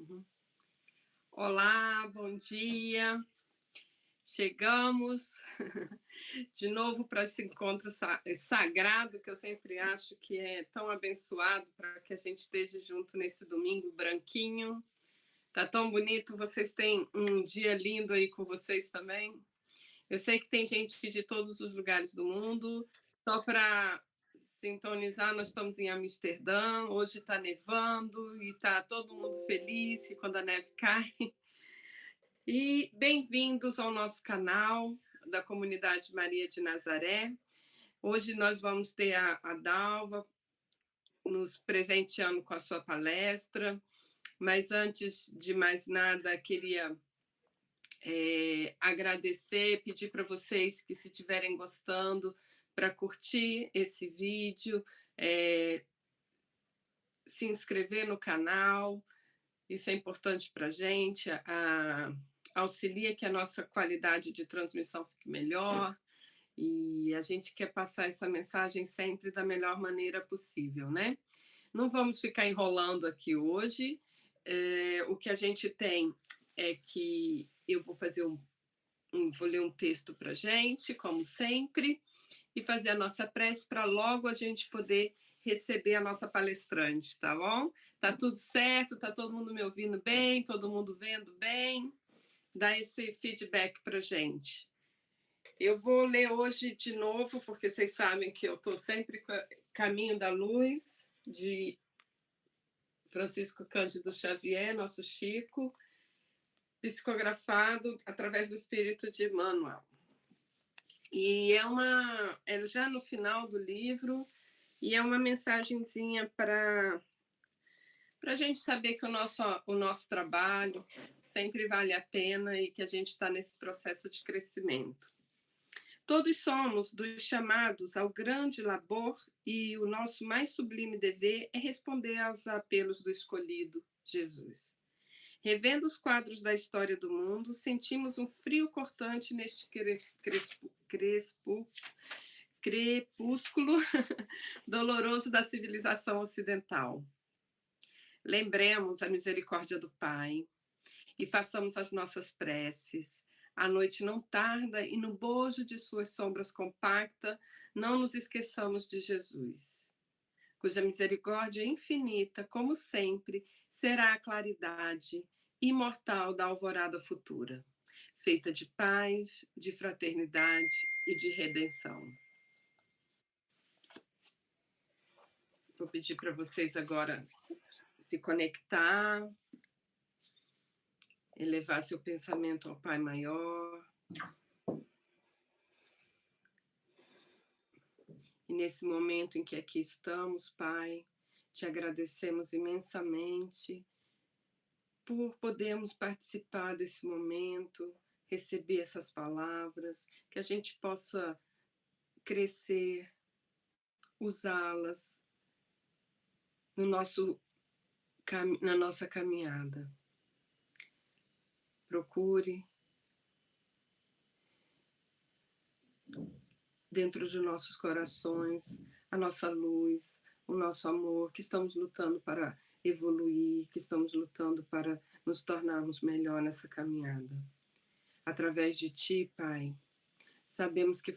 Uhum. Olá, bom dia. Chegamos de novo para esse encontro sagrado que eu sempre acho que é tão abençoado para que a gente esteja junto nesse domingo branquinho. Tá tão bonito, vocês têm um dia lindo aí com vocês também. Eu sei que tem gente de todos os lugares do mundo. Só para sintonizar, nós estamos em Amsterdã. Hoje está nevando e está todo mundo feliz que quando a neve cai. E bem-vindos ao nosso canal da Comunidade Maria de Nazaré. Hoje nós vamos ter a Dalva nos presenteando com a sua palestra, mas antes de mais nada, queria agradecer, pedir para vocês que, se estiverem gostando, para curtir esse vídeo, se inscrever no canal, isso é importante para a gente, auxilia que a nossa qualidade de transmissão fique melhor, e a gente quer passar essa mensagem sempre da melhor maneira possível, né? Não vamos ficar enrolando aqui hoje, o que a gente tem é que eu vou fazer vou ler um texto para a gente, como sempre, e fazer a nossa prece para logo a gente poder receber a nossa palestrante, tá bom? Tá tudo certo? Tá todo mundo me ouvindo bem? Todo mundo vendo bem? Dá esse feedback para gente. Eu vou ler hoje de novo, porque vocês sabem que eu estou sempre Caminho da Luz, de Francisco Cândido Xavier, nosso Chico, psicografado através do Espírito de Emmanuel. E é já no final do livro, e é uma mensagenzinha para a gente saber que o nosso trabalho sempre vale a pena e que a gente está nesse processo de crescimento. Todos somos dos chamados ao grande labor e o nosso mais sublime dever é responder aos apelos do escolhido, Jesus. Revendo os quadros da história do mundo, sentimos um frio cortante neste crepúsculo doloroso da civilização ocidental. Lembremos a misericórdia do Pai e façamos as nossas preces. A noite não tarda e no bojo de suas sombras compacta, não nos esqueçamos de Jesus, cuja misericórdia infinita, como sempre, será a claridade imortal da alvorada futura, feita de paz, de fraternidade e de redenção. Vou pedir para vocês agora se conectar, elevar seu pensamento ao Pai Maior. E nesse momento em que aqui estamos, Pai, te agradecemos imensamente por podermos participar desse momento, receber essas palavras, que a gente possa crescer, usá-las na nossa caminhada. Procure dentro de nossos corações a nossa luz, o nosso amor, que estamos lutando para evoluir, que estamos lutando para nos tornarmos melhor nessa caminhada. Através de Ti, Pai, sabemos que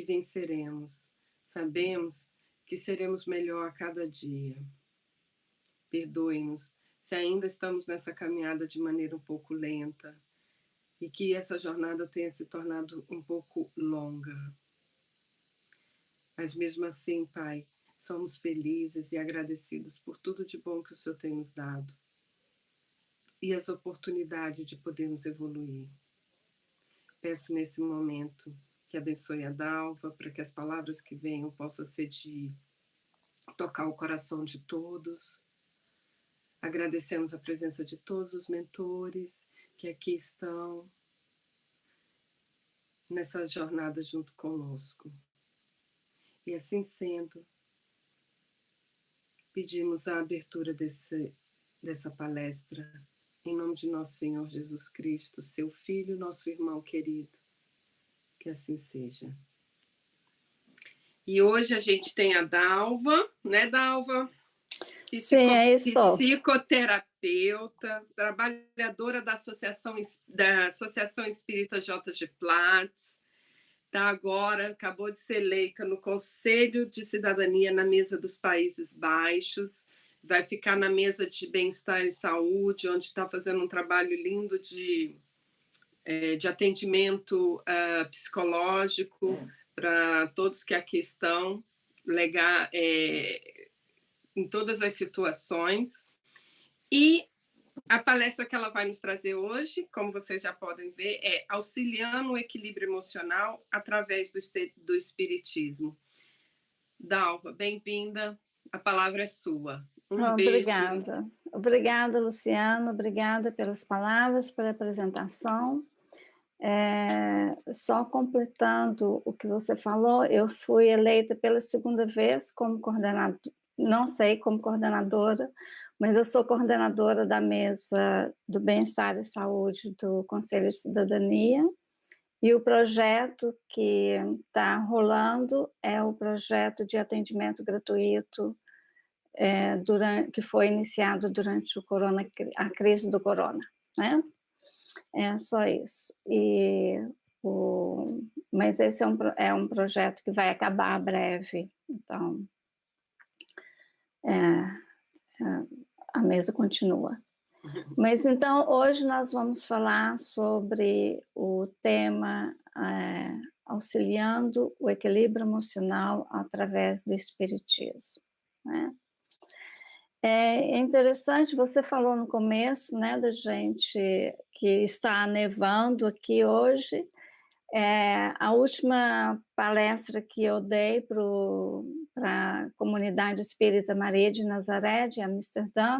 venceremos, sabemos que seremos melhor a cada dia. Perdoe-nos se ainda estamos nessa caminhada de maneira um pouco lenta e que essa jornada tenha se tornado um pouco longa. Mas mesmo assim, Pai, somos felizes e agradecidos por tudo de bom que o Senhor tem nos dado e as oportunidades de podermos evoluir. Peço nesse momento que abençoe a Dalva, para que as palavras que venham possam ser de tocar o coração de todos. Agradecemos a presença de todos os mentores que aqui estão nessa jornada junto conosco. E assim sendo, pedimos a abertura dessa palestra em nome de nosso Senhor Jesus Cristo, seu Filho, nosso irmão querido. Que assim seja. E hoje a gente tem a Dalva, né, Dalva? Sim, é isso. Psicoterapeuta terapeuta, trabalhadora da Associação Espírita J.G. Platts, tá agora, acabou de ser eleita no Conselho de Cidadania na mesa dos Países Baixos, vai ficar na mesa de bem-estar e saúde, onde está fazendo um trabalho lindo de atendimento psicológico para todos que aqui estão, em todas as situações. E a palestra que ela vai nos trazer hoje, como vocês já podem ver, é Auxiliando o Equilíbrio Emocional através do Espiritismo. Dalva, bem-vinda, a palavra é sua. Um beijo. Obrigada. Obrigada, Luciano, obrigada pelas palavras, pela apresentação. Só completando o que você falou, eu fui eleita pela segunda vez como coordenadora, não sei como coordenadora, mas eu sou coordenadora da mesa do Bem-Estar e Saúde do Conselho de Cidadania, e o projeto que está rolando é o projeto de atendimento gratuito que foi iniciado durante a crise do corona, né? É só isso. Mas esse é um projeto que vai acabar breve, então a mesa continua. Mas então hoje nós vamos falar sobre o tema auxiliando o equilíbrio emocional através do espiritismo, né? É interessante, você falou no começo, né, da gente que está nevando aqui hoje. A última palestra que eu dei para a comunidade espírita Maria de Nazaré, de Amsterdã,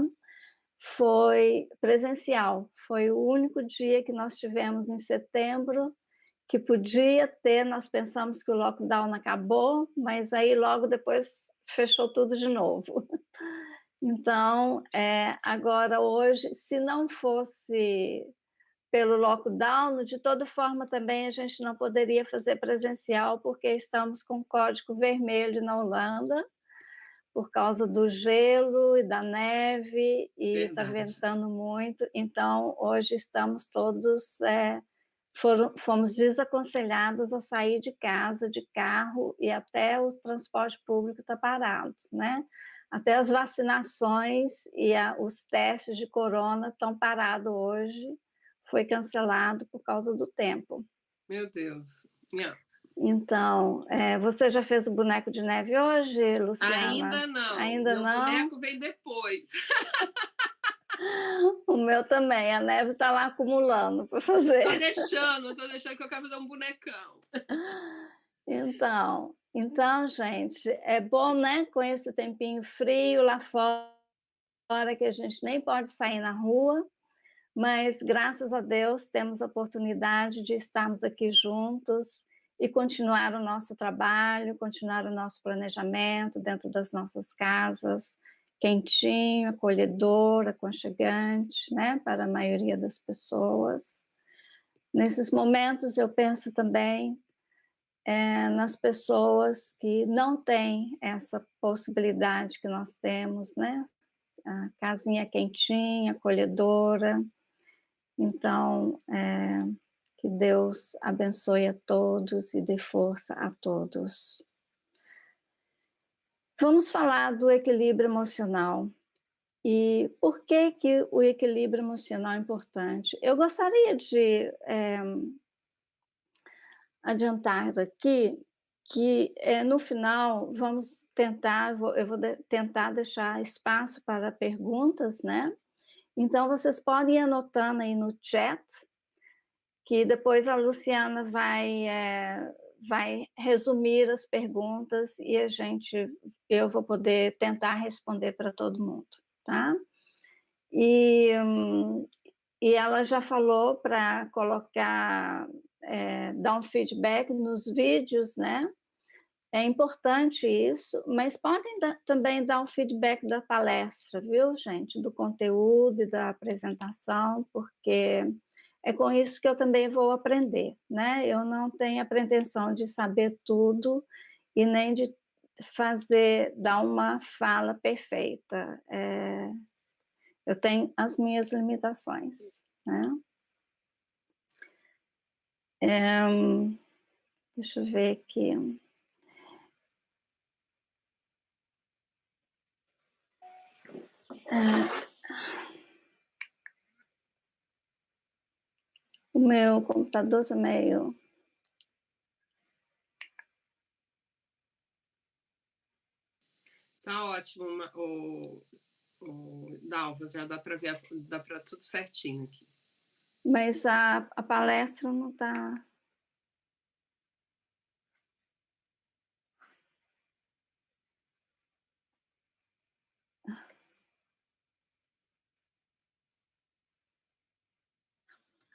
foi presencial. Foi o único dia que nós tivemos em setembro que podia ter. Nós pensamos que o lockdown acabou, mas aí logo depois fechou tudo de novo. Então, agora hoje, se não fosse pelo lockdown, de toda forma também a gente não poderia fazer presencial, porque estamos com código vermelho na Holanda, por causa do gelo e da neve, e está ventando muito. Então, hoje estamos todos, fomos desaconselhados a sair de casa, de carro, e até o transporte público está parado, né? Até as vacinações e os testes de corona estão parados hoje, foi cancelado por causa do tempo. Meu Deus. Yeah. Então, você já fez o boneco de neve hoje, Luciana? Ainda não. Ainda Meu não? boneco vem depois. O meu também, a neve está lá acumulando para fazer. Tô deixando que eu quero fazer um bonecão. Então, gente, é bom, né, com esse tempinho frio lá fora, que a gente nem pode sair na rua, mas graças a Deus temos a oportunidade de estarmos aqui juntos e continuar o nosso trabalho, continuar o nosso planejamento dentro das nossas casas, quentinho, acolhedor, aconchegante, né, para a maioria das pessoas. Nesses momentos eu penso também nas pessoas que não têm essa possibilidade que nós temos, né? A casinha quentinha, acolhedora. Então, que Deus abençoe a todos e dê força a todos. Vamos falar do equilíbrio emocional. E por que o equilíbrio emocional é importante? Eu gostaria de adiantar aqui que no final vamos tentar, eu vou tentar deixar espaço para perguntas, né? Então vocês podem ir anotando aí no chat, que depois a Luciana vai resumir as perguntas e eu vou poder tentar responder para todo mundo, tá? E ela já falou para colocar, dar um feedback nos vídeos, né? É importante isso, mas podem também dar um feedback da palestra, viu, gente? Do conteúdo e da apresentação, porque é com isso que eu também vou aprender, né? Eu não tenho a pretensão de saber tudo e nem de dar uma fala perfeita. Eu tenho as minhas limitações, né. Deixa eu ver aqui. O meu computador tá meio. Tá ótimo, o Dalva, já dá para ver, dá para tudo certinho aqui. Mas a palestra não tá.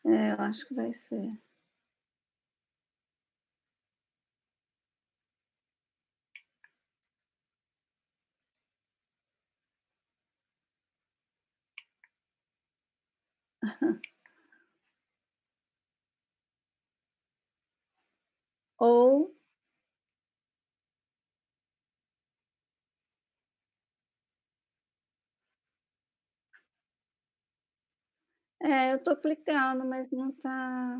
Eu acho que vai ser. Ou eu tô clicando, mas não tá.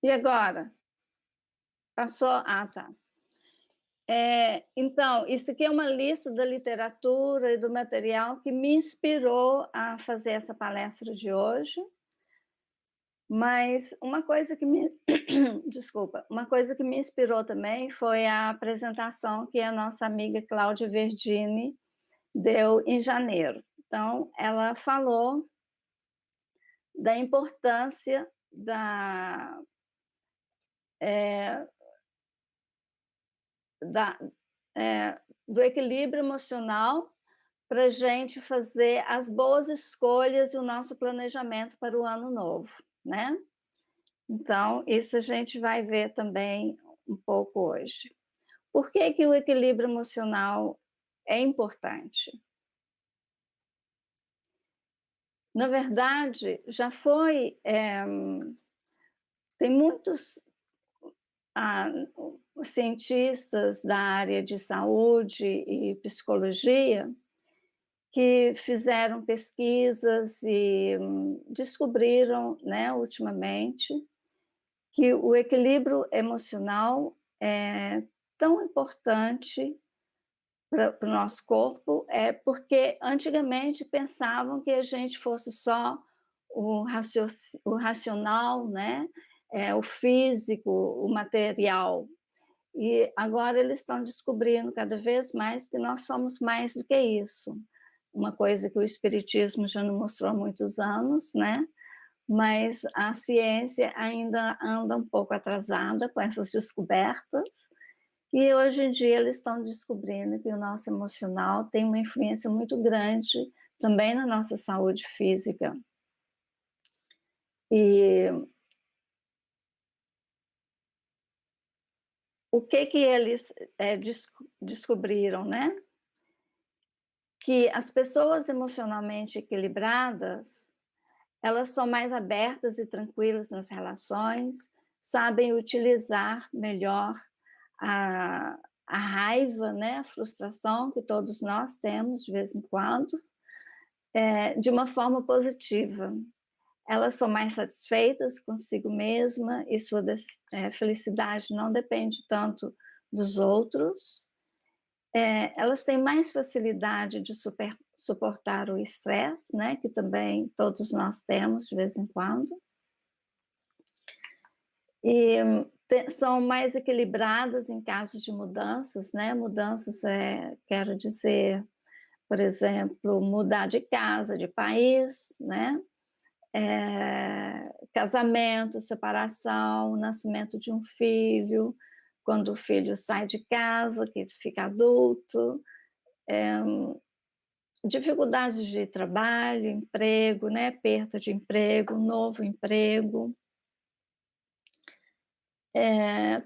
E agora? Passou? Ah, tá. Então, isso aqui é uma lista da literatura e do material que me inspirou a fazer essa palestra de hoje, mas uma coisa que me desculpa, uma coisa que me inspirou também foi a apresentação que a nossa amiga Cláudia Verdini deu em janeiro. Então, ela falou da importância eh, da do equilíbrio emocional para a gente fazer as boas escolhas e o nosso planejamento para o ano novo, né. Então, isso a gente vai ver também um pouco hoje. Por que que o equilíbrio emocional é importante? Na verdade, já foi, tem muitos, ah, cientistas da área de saúde e psicologia que fizeram pesquisas e descobriram, né, ultimamente, que o equilíbrio emocional é tão importante para o nosso corpo, porque antigamente pensavam que a gente fosse só o racional, né, o físico, o material. E agora eles estão descobrindo cada vez mais que nós somos mais do que isso. Uma coisa que o espiritismo já não mostrou há muitos anos, né, mas a ciência ainda anda um pouco atrasada com essas descobertas, e hoje em dia eles estão descobrindo que o nosso emocional tem uma influência muito grande também na nossa saúde física. E o que que eles, descobriram, né? Que as pessoas emocionalmente equilibradas, elas são mais abertas e tranquilas nas relações, sabem utilizar melhor a a raiva, né, a frustração que todos nós temos de vez em quando, de uma forma positiva. Elas são mais satisfeitas consigo mesma e sua felicidade não depende tanto dos outros. Elas têm mais facilidade de suportar o estresse, né, que também todos nós temos de vez em quando. E são mais equilibradas em casos de mudanças, né, mudanças, quero dizer, por exemplo, mudar de casa, de país, né, casamento, separação, nascimento de um filho, quando o filho sai de casa, que fica adulto, dificuldades de trabalho, emprego, né, perda de emprego, novo emprego.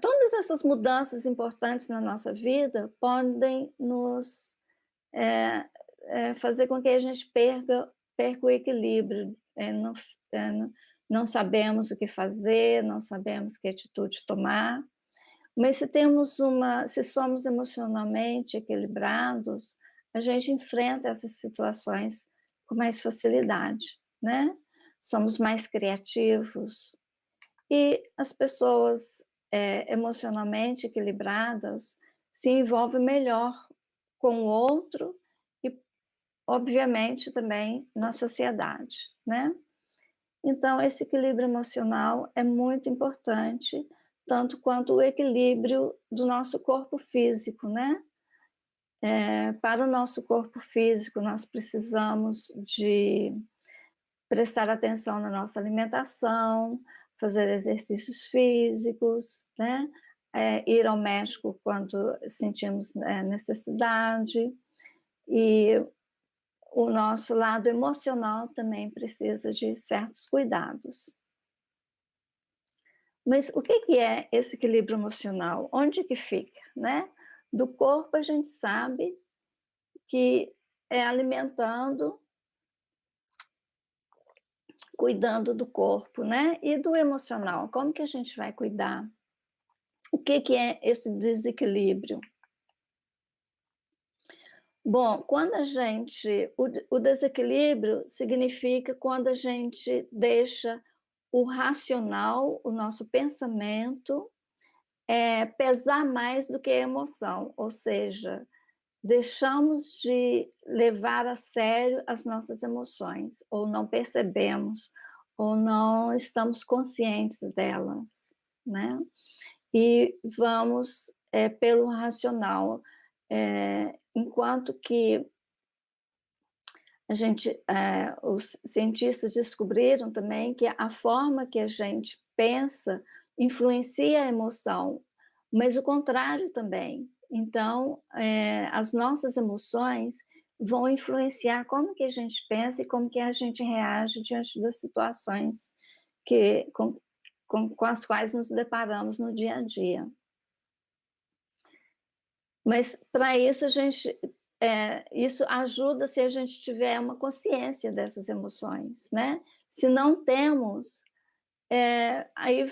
Todas essas mudanças importantes na nossa vida podem nos fazer com que a gente perca o equilíbrio, não sabemos o que fazer, não sabemos que atitude tomar, mas se somos emocionalmente equilibrados, a gente enfrenta essas situações com mais facilidade, né? Somos mais criativos, e as pessoas emocionalmente equilibradas se envolvem melhor com o outro e, obviamente, também na sociedade, né? Então, esse equilíbrio emocional é muito importante, tanto quanto o equilíbrio do nosso corpo físico, né? Para o nosso corpo físico, nós precisamos de prestar atenção na nossa alimentação, fazer exercícios físicos, né? Ir ao médico quando sentimos necessidade, e o nosso lado emocional também precisa de certos cuidados. Mas o que é esse equilíbrio emocional? Onde que fica, né? Do corpo a gente sabe que é alimentando, cuidando do corpo, né? E do emocional, como que a gente vai cuidar? O que é esse desequilíbrio? Bom, quando a gente o desequilíbrio significa quando a gente deixa o racional, o nosso pensamento, pesar mais do que a emoção, ou seja, deixamos de levar a sério as nossas emoções, ou não percebemos, ou não estamos conscientes delas, né? E vamos pelo racional, enquanto que os cientistas descobriram também que a forma que a gente pensa influencia a emoção, mas o contrário também. Então, as nossas emoções vão influenciar como que a gente pensa e como que a gente reage diante das situações com as quais nos deparamos no dia a dia. Mas para isso isso ajuda se a gente tiver uma consciência dessas emoções, né? Se não temos, aí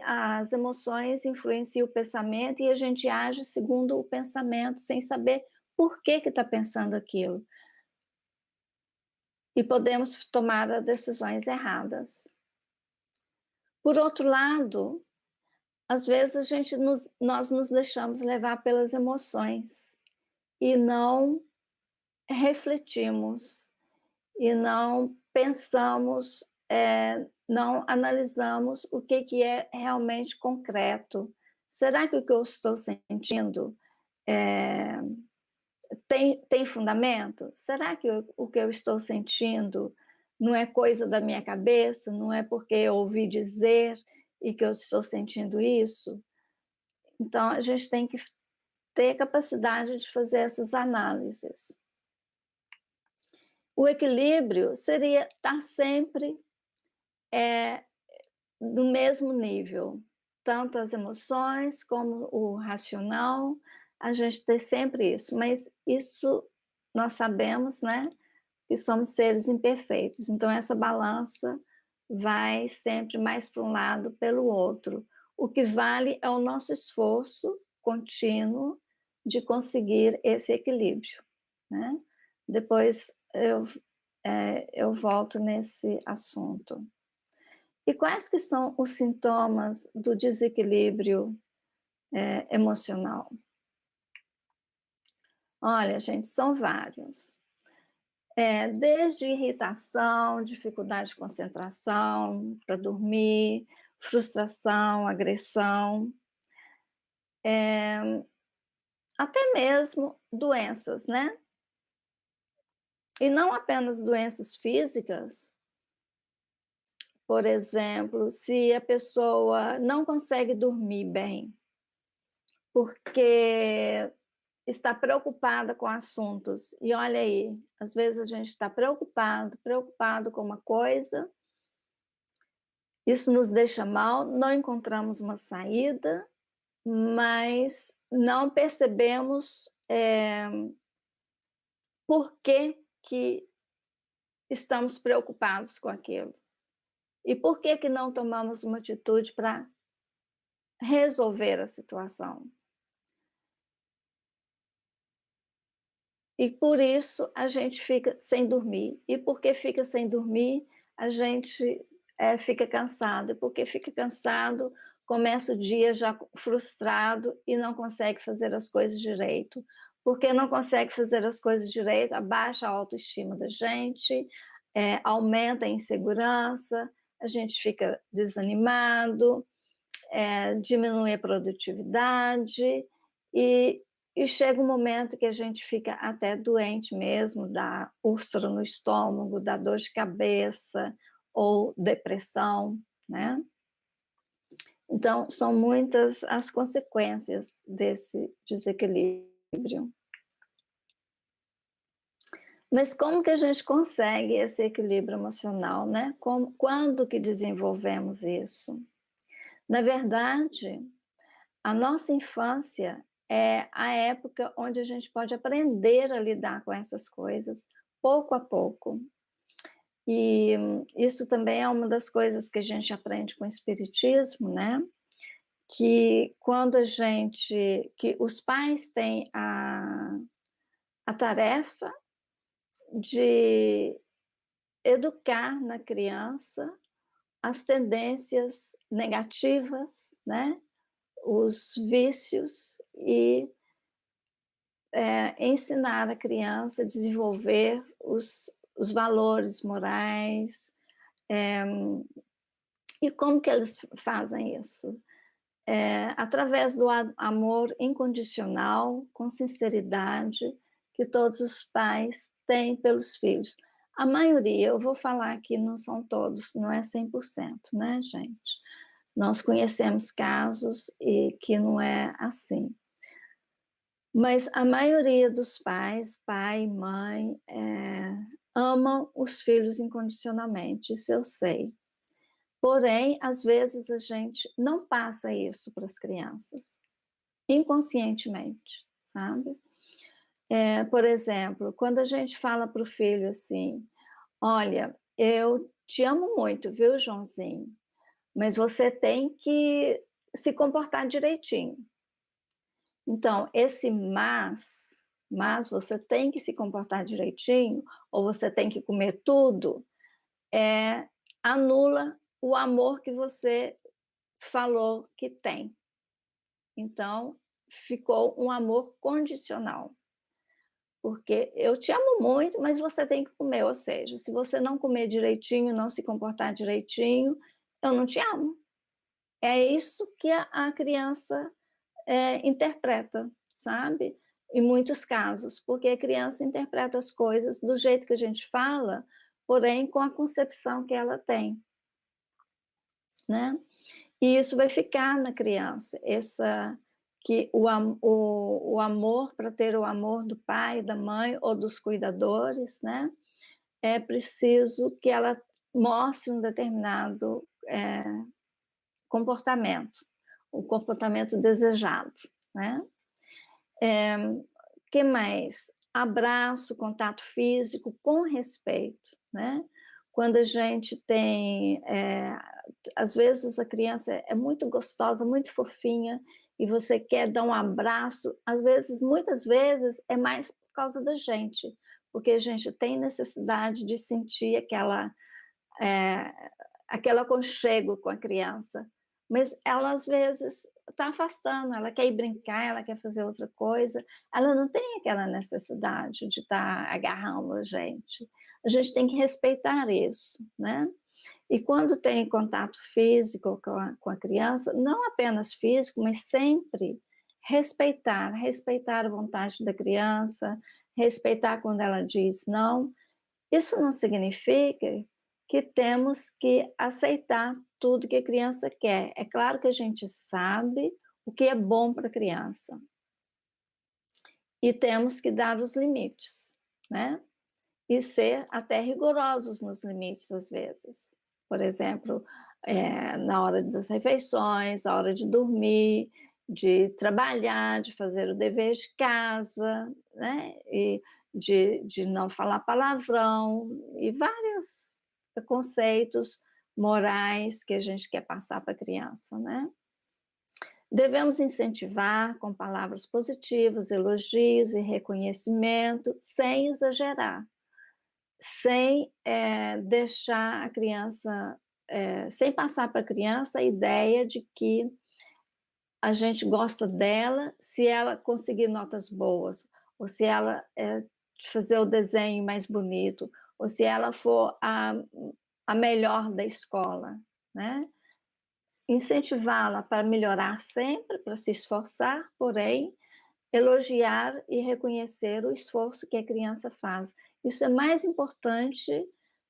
as emoções influenciam o pensamento e a gente age segundo o pensamento, sem saber por que está pensando aquilo. E podemos tomar decisões erradas. Por outro lado, às vezes nós nos deixamos levar pelas emoções e não refletimos, e não pensamos, não analisamos o que é realmente concreto. Será que o que eu estou sentindo tem fundamento? Será que o que eu estou sentindo não é coisa da minha cabeça? Não é porque eu ouvi dizer e que eu estou sentindo isso? Então, a gente tem que ter capacidade de fazer essas análises. O equilíbrio seria estar sempre no mesmo nível, tanto as emoções como o racional, a gente ter sempre isso, mas isso nós sabemos, né, que somos seres imperfeitos, então essa balança vai sempre mais para um lado pelo outro. O que vale é o nosso esforço contínuo de conseguir esse equilíbrio, né? Depois eu volto nesse assunto. E quais que são os sintomas do desequilíbrio emocional? Olha, gente, são vários. Desde irritação, dificuldade de concentração para dormir, frustração, agressão, até mesmo doenças, né? E não apenas doenças físicas. Por exemplo, se a pessoa não consegue dormir bem, porque está preocupada com assuntos, e olha aí, às vezes a gente está preocupado com uma coisa, isso nos deixa mal, não encontramos uma saída, mas não percebemos, por que estamos preocupados com aquilo. E por que não tomamos uma atitude para resolver a situação? E por isso a gente fica sem dormir. E porque fica sem dormir, a gente, fica cansado. E porque fica cansado, começa o dia já frustrado e não consegue fazer as coisas direito. Porque não consegue fazer as coisas direito, abaixa a autoestima da gente, aumenta a insegurança, a gente fica desanimado, diminui a produtividade e chega um momento que a gente fica até doente mesmo, dá úlcera no estômago, dá dor de cabeça ou depressão, né. Então, são muitas as consequências desse desequilíbrio. Mas como que a gente consegue esse equilíbrio emocional, né? Quando que desenvolvemos isso? Na verdade, a nossa infância é a época onde a gente pode aprender a lidar com essas coisas, pouco a pouco. E isso também é uma das coisas que a gente aprende com o espiritismo, né, que os pais têm a tarefa de educar na criança as tendências negativas, né, os vícios e ensinar a criança a desenvolver os valores morais. E como que eles fazem isso? Através do amor incondicional, com sinceridade, que todos os pais têm pelos filhos. A maioria, eu vou falar aqui, não são todos, não é 100%, né, gente? Nós conhecemos casos e que não é assim. Mas a maioria dos pais, pai e mãe, amam os filhos incondicionalmente, isso eu sei. Porém, às vezes a gente não passa isso para as crianças, inconscientemente, sabe? Por exemplo, quando a gente fala para o filho assim: "Olha, eu te amo muito, viu, Joãozinho, mas você tem que se comportar direitinho". Então, esse mas você tem que se comportar direitinho, ou você tem que comer tudo, anula o amor que você falou que tem. Então, ficou um amor condicional. Porque eu te amo muito, mas você tem que comer, ou seja, se você não comer direitinho, não se comportar direitinho, eu não te amo. É isso que a criança interpreta, sabe? Em muitos casos, porque a criança interpreta as coisas do jeito que a gente fala, porém com a concepção que ela tem, né? E isso vai ficar na criança, que o amor, para ter o amor do pai, da mãe ou dos cuidadores, né? É preciso que ela mostre um determinado comportamento, o comportamento desejado, né? Que mais? Abraço, contato físico com respeito, né? Quando a gente tem, às vezes a criança é muito gostosa, muito fofinha, e você quer dar um abraço, às vezes, muitas vezes, é mais por causa da gente, porque a gente tem necessidade de sentir é, aquele aconchego com a criança, mas ela às vezes está afastando, ela quer ir brincar, ela quer fazer outra coisa, ela não tem aquela necessidade de estar agarrando a gente tem que respeitar isso, né? E quando tem contato físico com a criança, não apenas físico, mas sempre respeitar a vontade da criança, respeitar quando ela diz não. Isso não significa que temos que aceitar tudo que a criança quer. É claro que a gente sabe o que é bom para a criança. e temos que dar os limites, né? E ser até rigorosos nos limites, às vezes. Por exemplo, na hora das refeições, a hora de dormir, de trabalhar, de fazer o dever de casa, né? E de não falar palavrão, e vários conceitos morais que a gente quer passar para a criança, né? Devemos incentivar com palavras positivas, elogios e reconhecimento, sem exagerar, sem deixar a criança, sem passar para a criança a ideia de que a gente gosta dela se ela conseguir notas boas, ou se ela fazer o desenho mais bonito, ou se ela for a melhor da escola, né? Incentivá-la para melhorar sempre, para se esforçar, porém, elogiar e reconhecer o esforço que a criança faz. Isso é mais importante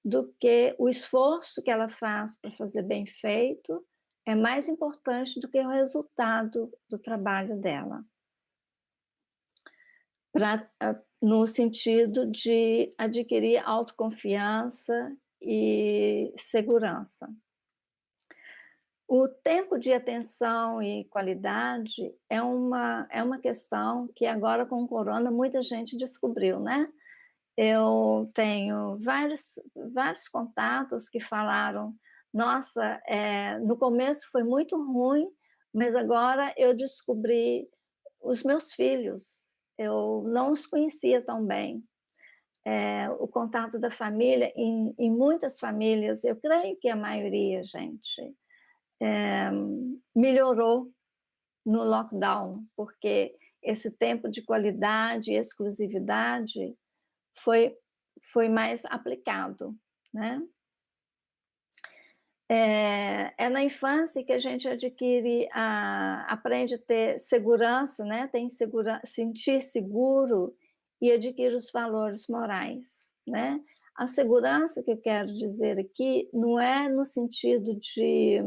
do que o esforço que ela faz para fazer bem feito, é mais importante do que o resultado do trabalho dela. No sentido de adquirir autoconfiança e segurança. O tempo de atenção e qualidade é uma questão que agora com o corona muita gente descobriu, né? Eu tenho vários contatos que falaram: "Nossa, no começo foi muito ruim, mas agora eu descobri os meus filhos, eu não os conhecia tão bem". O contato da família, em muitas famílias, eu creio que a maioria, gente, melhorou no lockdown, porque esse tempo de qualidade e exclusividade foi mais aplicado, né? É na infância que a gente aprende a ter segurança, né? Sentir seguro e adquire os valores morais, né? A segurança que eu quero dizer aqui não é no sentido de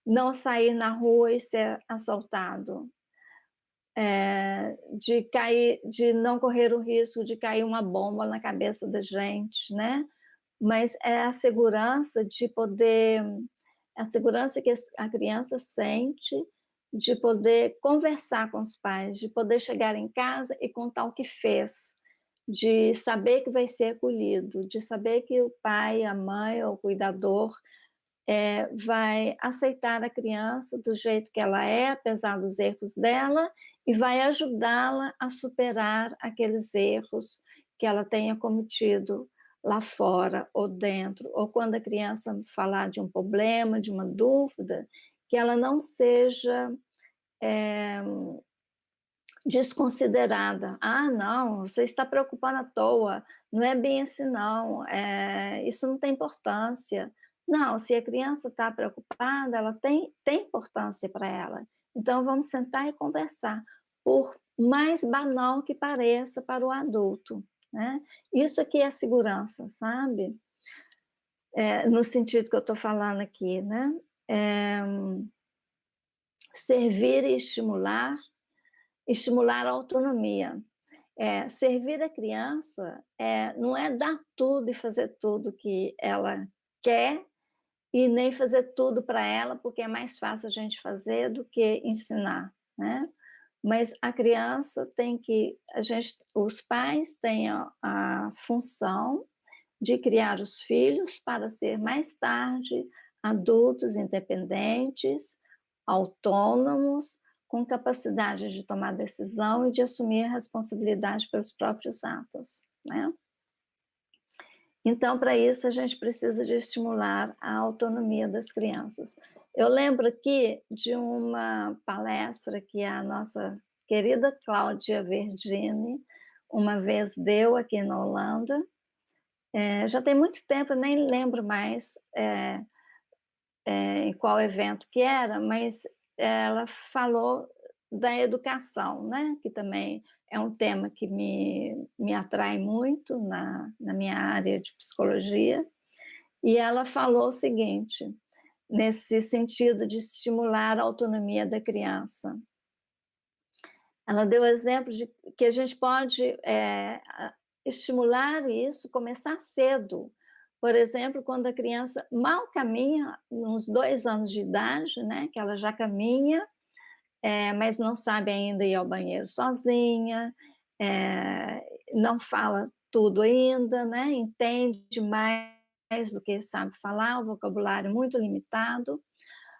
não sair na rua e ser assaltado, de não correr o risco de cair uma bomba na cabeça da gente, né? Mas é a segurança a segurança que a criança sente de poder conversar com os pais, de poder chegar em casa e contar o que fez, de saber que vai ser acolhido, de saber que o pai, a mãe ou o cuidador vai aceitar a criança do jeito que ela é, apesar dos erros dela, e vai ajudá-la a superar aqueles erros que ela tenha cometido lá fora ou dentro, ou quando a criança falar de um problema, de uma dúvida, que ela não seja desconsiderada. "Ah, não, você está preocupando à toa, não é bem assim não, isso não tem importância". Não, se a criança está preocupada, ela tem importância para ela. Então vamos sentar e conversar, por mais banal que pareça para o adulto, né. Isso aqui é segurança, sabe. No sentido que eu estou falando aqui, né. Servir e estimular a autonomia. Servir a criança não é dar tudo e fazer tudo que ela quer e nem fazer tudo para ela, porque é mais fácil a gente fazer do que ensinar, né? Mas a criança os pais têm a função de criar os filhos para ser mais tarde adultos independentes, autônomos, com capacidade de tomar decisão e de assumir a responsabilidade pelos próprios atos, né? Então, para isso, a gente precisa de estimular a autonomia das crianças. Eu lembro aqui de uma palestra que a nossa querida Cláudia Vergine uma vez deu aqui na Holanda. Já tem muito tempo, eu nem lembro mais em qual evento que era, mas ela falou da educação, né, que também é um tema que me atrai muito na minha área de psicologia, e ela falou o seguinte, nesse sentido de estimular a autonomia da criança. Ela deu exemplo de que a gente pode estimular isso, começar cedo. Por exemplo, quando a criança mal caminha, uns 2 anos de idade, né, que ela já caminha, mas não sabe ainda ir ao banheiro sozinha, não fala tudo ainda, né, entende mais do que sabe falar, o vocabulário muito limitado,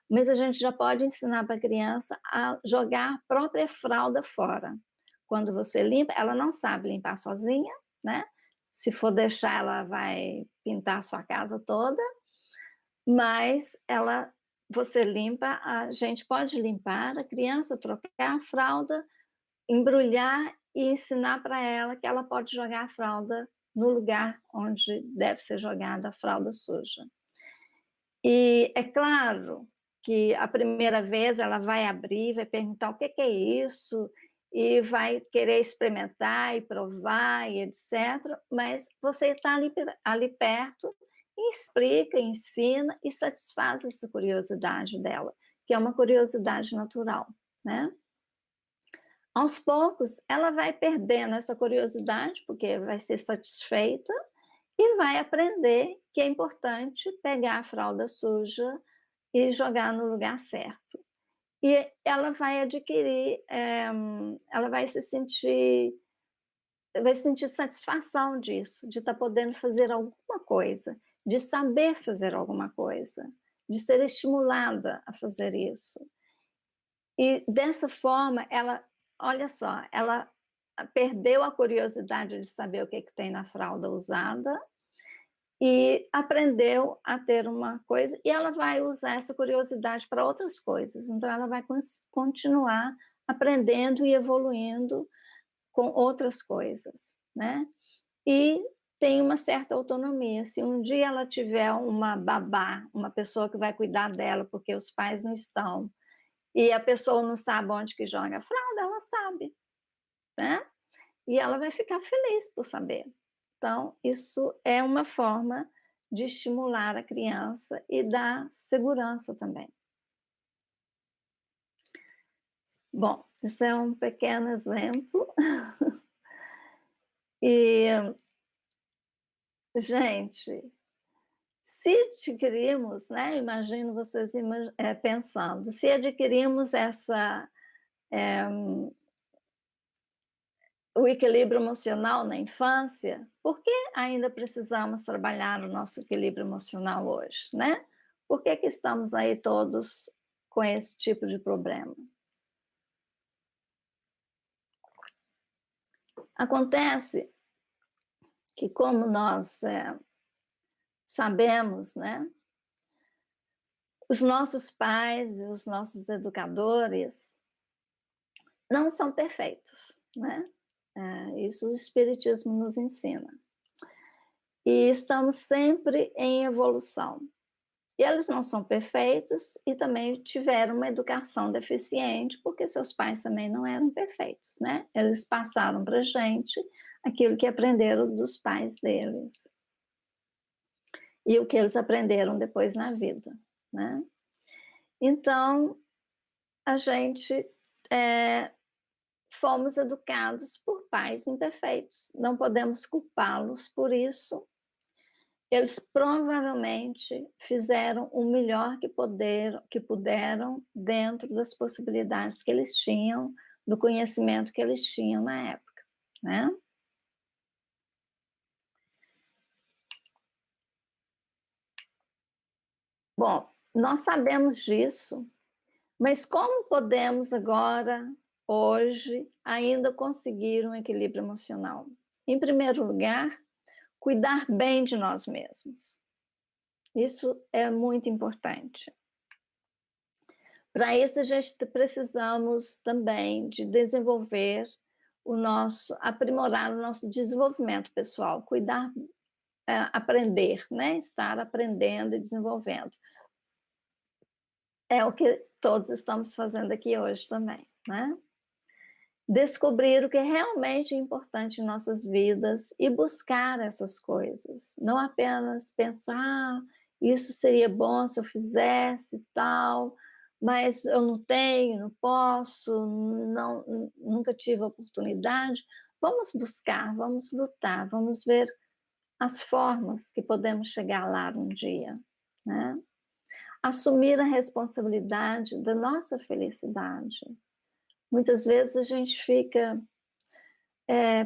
mas a gente já pode ensinar para a criança a jogar a própria fralda fora. Quando você limpa, ela não sabe limpar sozinha, né? Se for deixar, ela vai pintar a sua casa toda, mas você limpa, a gente pode limpar, a criança trocar a fralda, embrulhar e ensinar para ela que ela pode jogar a fralda no lugar onde deve ser jogada a fralda suja. E é claro que a primeira vez ela vai abrir, vai perguntar o que é isso, e vai querer experimentar e provar e etc. Mas você está ali perto e explica, ensina e satisfaz essa curiosidade dela, que é uma curiosidade natural, né? Aos poucos, ela vai perdendo essa curiosidade, porque vai ser satisfeita, e vai aprender que é importante pegar a fralda suja e jogar no lugar certo. E ela vai adquirir, ela vai sentir satisfação disso, de estar podendo fazer alguma coisa, de saber fazer alguma coisa, de ser estimulada a fazer isso. E dessa forma, olha só, ela perdeu a curiosidade de saber o que tem na fralda usada e aprendeu a ter uma coisa, e ela vai usar essa curiosidade para outras coisas. Então, ela vai continuar aprendendo e evoluindo com outras coisas, né? E tem uma certa autonomia. Se um dia ela tiver uma babá, uma pessoa que vai cuidar dela porque os pais não estão, e a pessoa não sabe onde que joga a fralda, ela sabe, né? E ela vai ficar feliz por saber. Então, isso é uma forma de estimular a criança e dar segurança também. Bom, isso é um pequeno exemplo. E, gente, se adquirirmos, né, imagino vocês pensando, se adquirirmos o equilíbrio emocional na infância, por que ainda precisamos trabalhar o nosso equilíbrio emocional hoje, né? Por que estamos aí todos com esse tipo de problema? Acontece que, como nós sabemos, né, os nossos pais e os nossos educadores não são perfeitos, né? Isso o Espiritismo nos ensina. E estamos sempre em evolução. E eles não são perfeitos e também tiveram uma educação deficiente, porque seus pais também não eram perfeitos, né? Eles passaram para a gente aquilo que aprenderam dos pais deles. E o que eles aprenderam depois na vida, né? Então, a gente fomos educados por pais imperfeitos. Não podemos culpá-los por isso. Eles provavelmente fizeram o melhor que puderam dentro das possibilidades que eles tinham, do conhecimento que eles tinham na época, né? Bom, nós sabemos disso, mas como podemos agora, hoje, ainda conseguir um equilíbrio emocional? Em primeiro lugar, cuidar bem de nós mesmos. Isso é muito importante. Para isso, a gente precisamos também de desenvolver aprimorar o nosso desenvolvimento pessoal, cuidar, aprender, né? Estar aprendendo e desenvolvendo. É o que todos estamos fazendo aqui hoje também, né? Descobrir o que é realmente importante em nossas vidas e buscar essas coisas. Não apenas pensar, isso seria bom se eu fizesse tal, mas eu não tenho, não posso, não, nunca tive a oportunidade. Vamos buscar, vamos lutar, vamos ver as formas que podemos chegar lá um dia, né? Assumir a responsabilidade da nossa felicidade. Muitas vezes a gente fica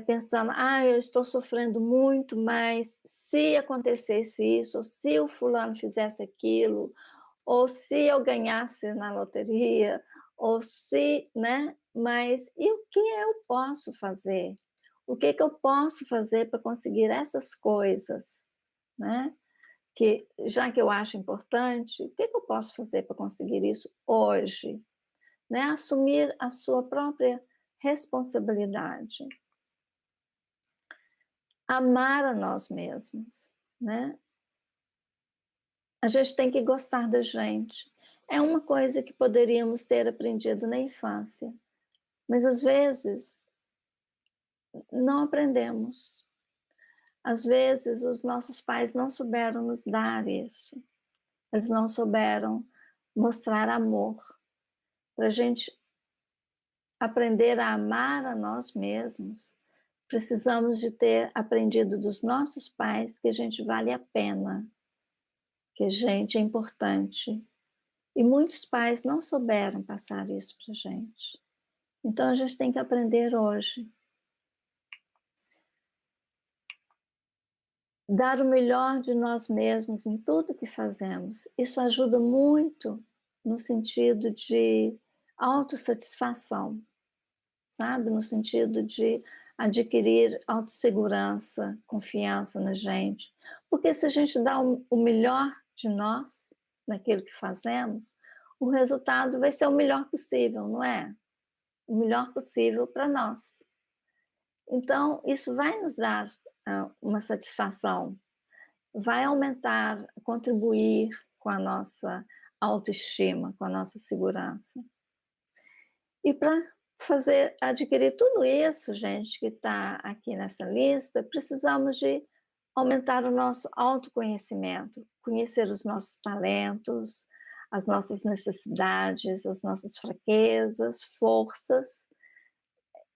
pensando, eu estou sofrendo muito, mas se acontecesse isso, ou se o fulano fizesse aquilo, ou se eu ganhasse na loteria, ou se, né? Mas e o que eu posso fazer? O que eu posso fazer para conseguir essas coisas, né? Que, já que eu acho importante, o que eu posso fazer para conseguir isso hoje? Né? Assumir a sua própria responsabilidade. Amar a nós mesmos, né? A gente tem que gostar da gente. É uma coisa que poderíamos ter aprendido na infância, mas às vezes não aprendemos. Às vezes os nossos pais não souberam nos dar isso. Eles não souberam mostrar amor. Para a gente aprender a amar a nós mesmos, precisamos de ter aprendido dos nossos pais que a gente vale a pena, que a gente é importante. E muitos pais não souberam passar isso para a gente. Então a gente tem que aprender hoje. Dar o melhor de nós mesmos em tudo que fazemos. Isso ajuda muito no sentido de autossatisfação, sabe? No sentido de adquirir autossegurança, confiança na gente. Porque se a gente dá o melhor de nós naquilo que fazemos, o resultado vai ser o melhor possível, não é? O melhor possível para nós. Então, isso vai nos dar uma satisfação, vai aumentar, contribuir com a nossa autoestima, com a nossa segurança. E para adquirir tudo isso, gente, que está aqui nessa lista, precisamos de aumentar o nosso autoconhecimento, conhecer os nossos talentos, as nossas necessidades, as nossas fraquezas, forças,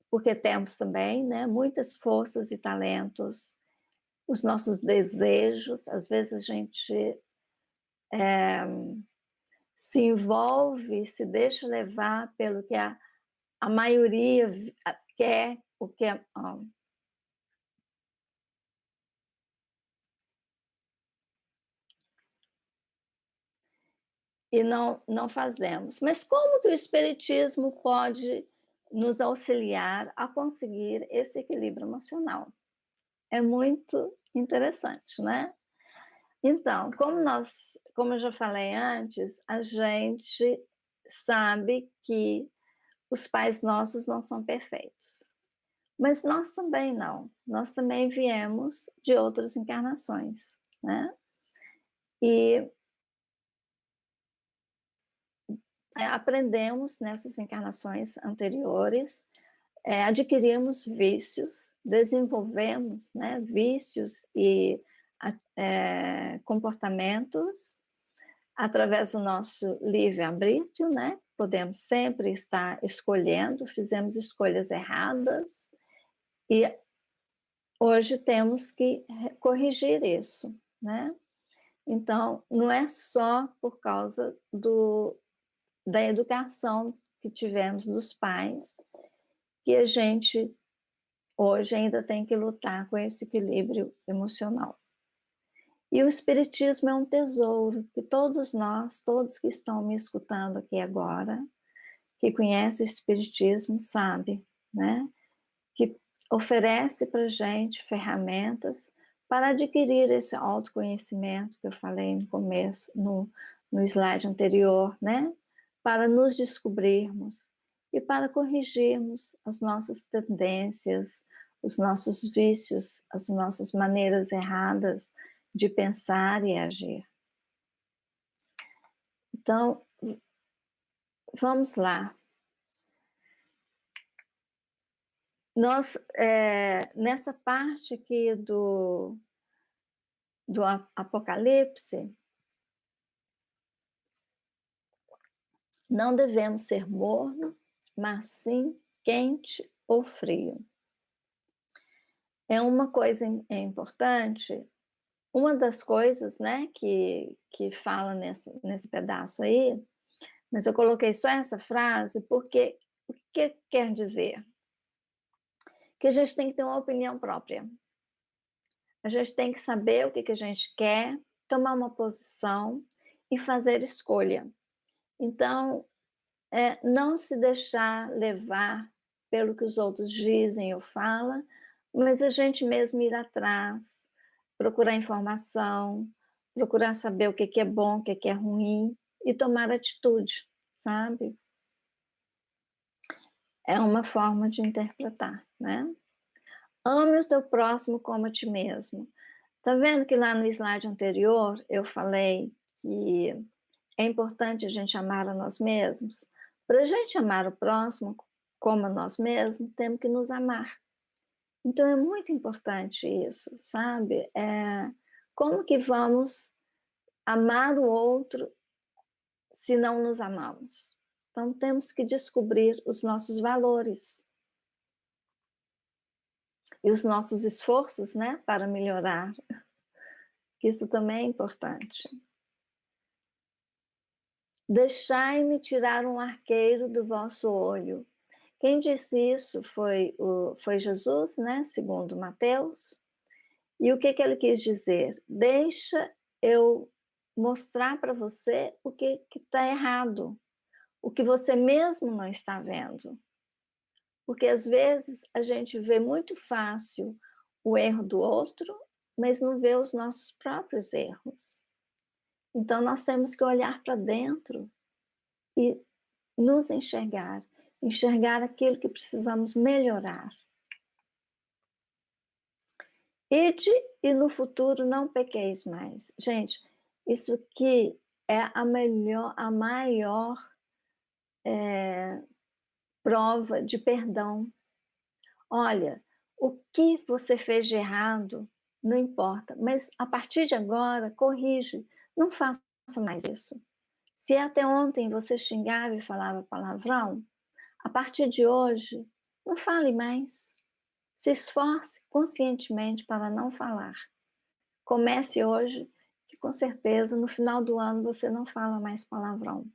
porque temos também, né, muitas forças e talentos, os nossos desejos. Às vezes a gente se envolve, se deixa levar pelo que a maioria quer, o que e não fazemos. Mas como que o espiritismo pode nos auxiliar a conseguir esse equilíbrio emocional? É muito interessante, né? Então, como eu já falei antes, a gente sabe que os pais nossos não são perfeitos. Mas nós também não. Nós também viemos de outras encarnações, né? E aprendemos nessas encarnações anteriores, adquirimos vícios, desenvolvemos, né, vícios e comportamentos através do nosso livre-arbítrio, né? Podemos sempre estar escolhendo, fizemos escolhas erradas e hoje temos que corrigir isso, né? Então, não é só por causa da educação que tivemos dos pais que a gente hoje ainda tem que lutar com esse equilíbrio emocional. E o espiritismo é um tesouro que todos nós, todos que estão me escutando aqui agora, que conhecem o espiritismo, sabem, né? Que oferece para a gente ferramentas para adquirir esse autoconhecimento que eu falei no começo, no slide anterior, né? Para nos descobrirmos e para corrigirmos as nossas tendências, os nossos vícios, as nossas maneiras erradas de pensar e agir. Então, vamos lá. Nós, nessa parte aqui do Apocalipse, Não devemos ser morno, mas sim quente ou frio. É uma coisa importante, uma das coisas, né, que fala nesse pedaço aí, mas eu coloquei só essa frase porque o que quer dizer? Que a gente tem que ter uma opinião própria. A gente tem que saber o que a gente quer, tomar uma posição e fazer escolha. Então, não se deixar levar pelo que os outros dizem ou falam, mas a gente mesmo ir atrás, procurar informação, procurar saber o que é bom, o que é ruim e tomar atitude, sabe? É uma forma de interpretar, né? Ame o teu próximo como a ti mesmo. Tá vendo que lá no slide anterior eu falei que é importante a gente amar a nós mesmos? Para a gente amar o próximo como a nós mesmos, temos que nos amar. Então é muito importante isso, sabe? Como que vamos amar o outro se não nos amamos? Então temos que descobrir os nossos valores e os nossos esforços, né, para melhorar. Isso também é importante. Deixai-me tirar um arqueiro do vosso olho. Quem disse isso foi Jesus, né, segundo Mateus. E o que ele quis dizer? Deixa eu mostrar para você o que está errado, o que você mesmo não está vendo. Porque às vezes a gente vê muito fácil o erro do outro, mas não vê os nossos próprios erros. Então nós temos que olhar para dentro e nos enxergar aquilo que precisamos melhorar. Ide e no futuro não pequeis mais. Gente, isso aqui é a maior prova de perdão. Olha, o que você fez de errado, não importa, mas a partir de agora, corrige, não faça mais isso. Se até ontem você xingava e falava palavrão, a partir de hoje, não fale mais. Se esforce conscientemente para não falar. Comece hoje, que com certeza no final do ano você não fala mais palavrão.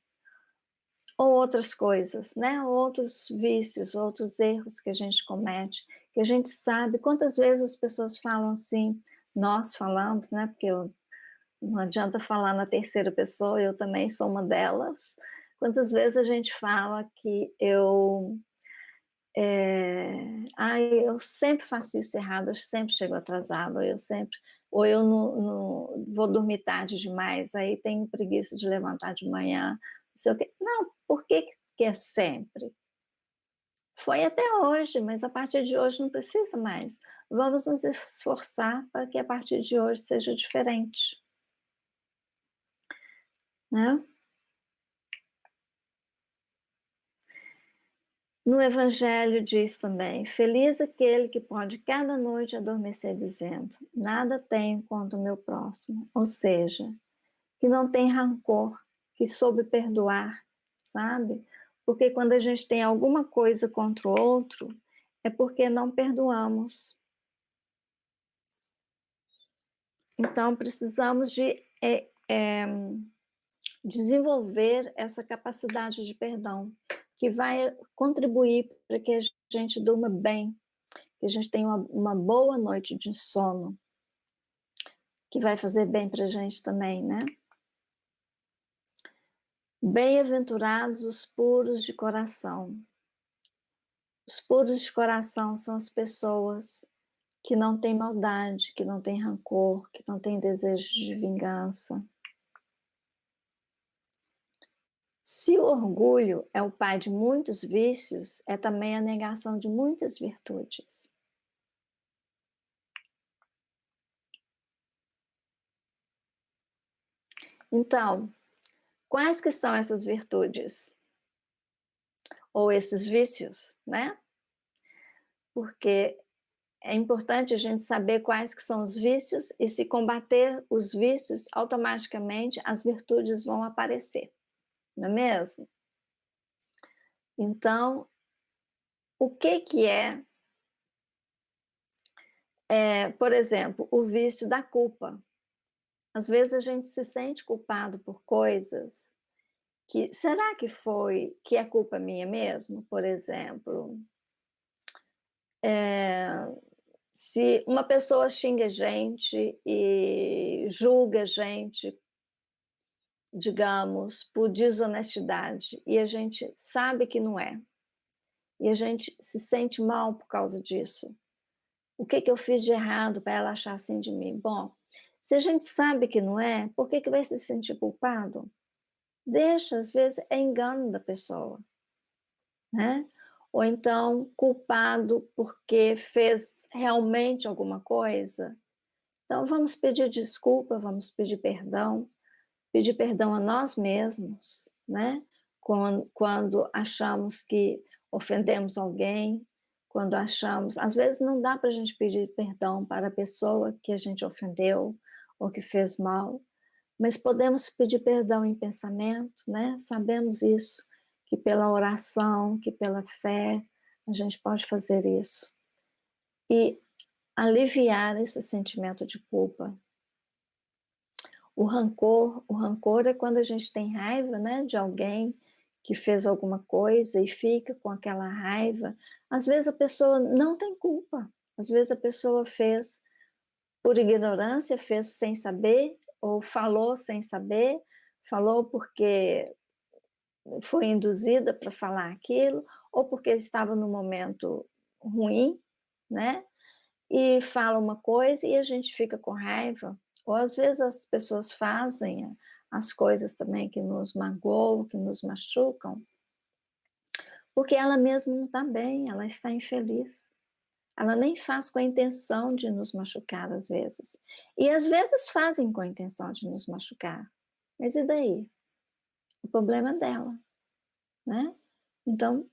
Ou outras coisas, né? Outros vícios, outros erros que a gente comete, que a gente sabe. Quantas vezes as pessoas falam assim, nós falamos, né? Porque não adianta falar na terceira pessoa, eu também sou uma delas. Quantas vezes a gente fala que eu sempre faço isso errado, eu sempre chego atrasado, ou eu não vou dormir tarde demais, aí tenho preguiça de levantar de manhã, não sei o quê. Não, por que é sempre? Foi até hoje, mas a partir de hoje não precisa mais. Vamos nos esforçar para que a partir de hoje seja diferente, né? No Evangelho diz também: feliz aquele que pode cada noite adormecer dizendo: nada tenho contra o meu próximo. Ou seja, que não tem rancor, que soube perdoar, sabe? Porque quando a gente tem alguma coisa contra o outro, é porque não perdoamos. Então, precisamos de desenvolver essa capacidade de perdão, que vai contribuir para que a gente durma bem, que a gente tenha uma boa noite de sono, que vai fazer bem para a gente também, né? Bem-aventurados os puros de coração. Os puros de coração são as pessoas que não têm maldade, que não têm rancor, que não têm desejo de vingança. Se o orgulho é o pai de muitos vícios, é também a negação de muitas virtudes. Então, quais que são essas virtudes? Ou esses vícios, né? Porque é importante a gente saber quais que são os vícios e se combater os vícios, automaticamente as virtudes vão aparecer, não é mesmo? Então, o que que por exemplo, o vício da culpa. Às vezes a gente se sente culpado por coisas que será que é culpa minha mesmo? Por exemplo, se uma pessoa xinga a gente e julga a gente, digamos, por desonestidade, e a gente sabe que não é, e a gente se sente mal por causa disso. O que que eu fiz de errado para ela achar assim de mim? Bom, se a gente sabe que não é, por que que vai se sentir culpado? Deixa, às vezes é engano da pessoa, né? Ou então culpado porque fez realmente alguma coisa. Então vamos pedir desculpa, vamos pedir perdão a nós mesmos, né? Quando achamos que ofendemos alguém, quando achamos, às vezes não dá para a gente pedir perdão para a pessoa que a gente ofendeu ou que fez mal, mas podemos pedir perdão em pensamento, né? Sabemos isso, que pela oração, que pela fé, a gente pode fazer isso. E aliviar esse sentimento de culpa. O rancor é quando a gente tem raiva, né, de alguém que fez alguma coisa e fica com aquela raiva. Às vezes a pessoa não tem culpa, às vezes a pessoa fez por ignorância, fez sem saber, ou falou sem saber, falou porque foi induzida para falar aquilo, ou porque estava no momento ruim, né? E fala uma coisa e a gente fica com raiva. Ou às vezes as pessoas fazem as coisas também que nos magoam, que nos machucam, porque ela mesma não está bem, ela está infeliz. Ela nem faz com a intenção de nos machucar às vezes. E às vezes fazem com a intenção de nos machucar. Mas e daí? O problema é dela, né? Então,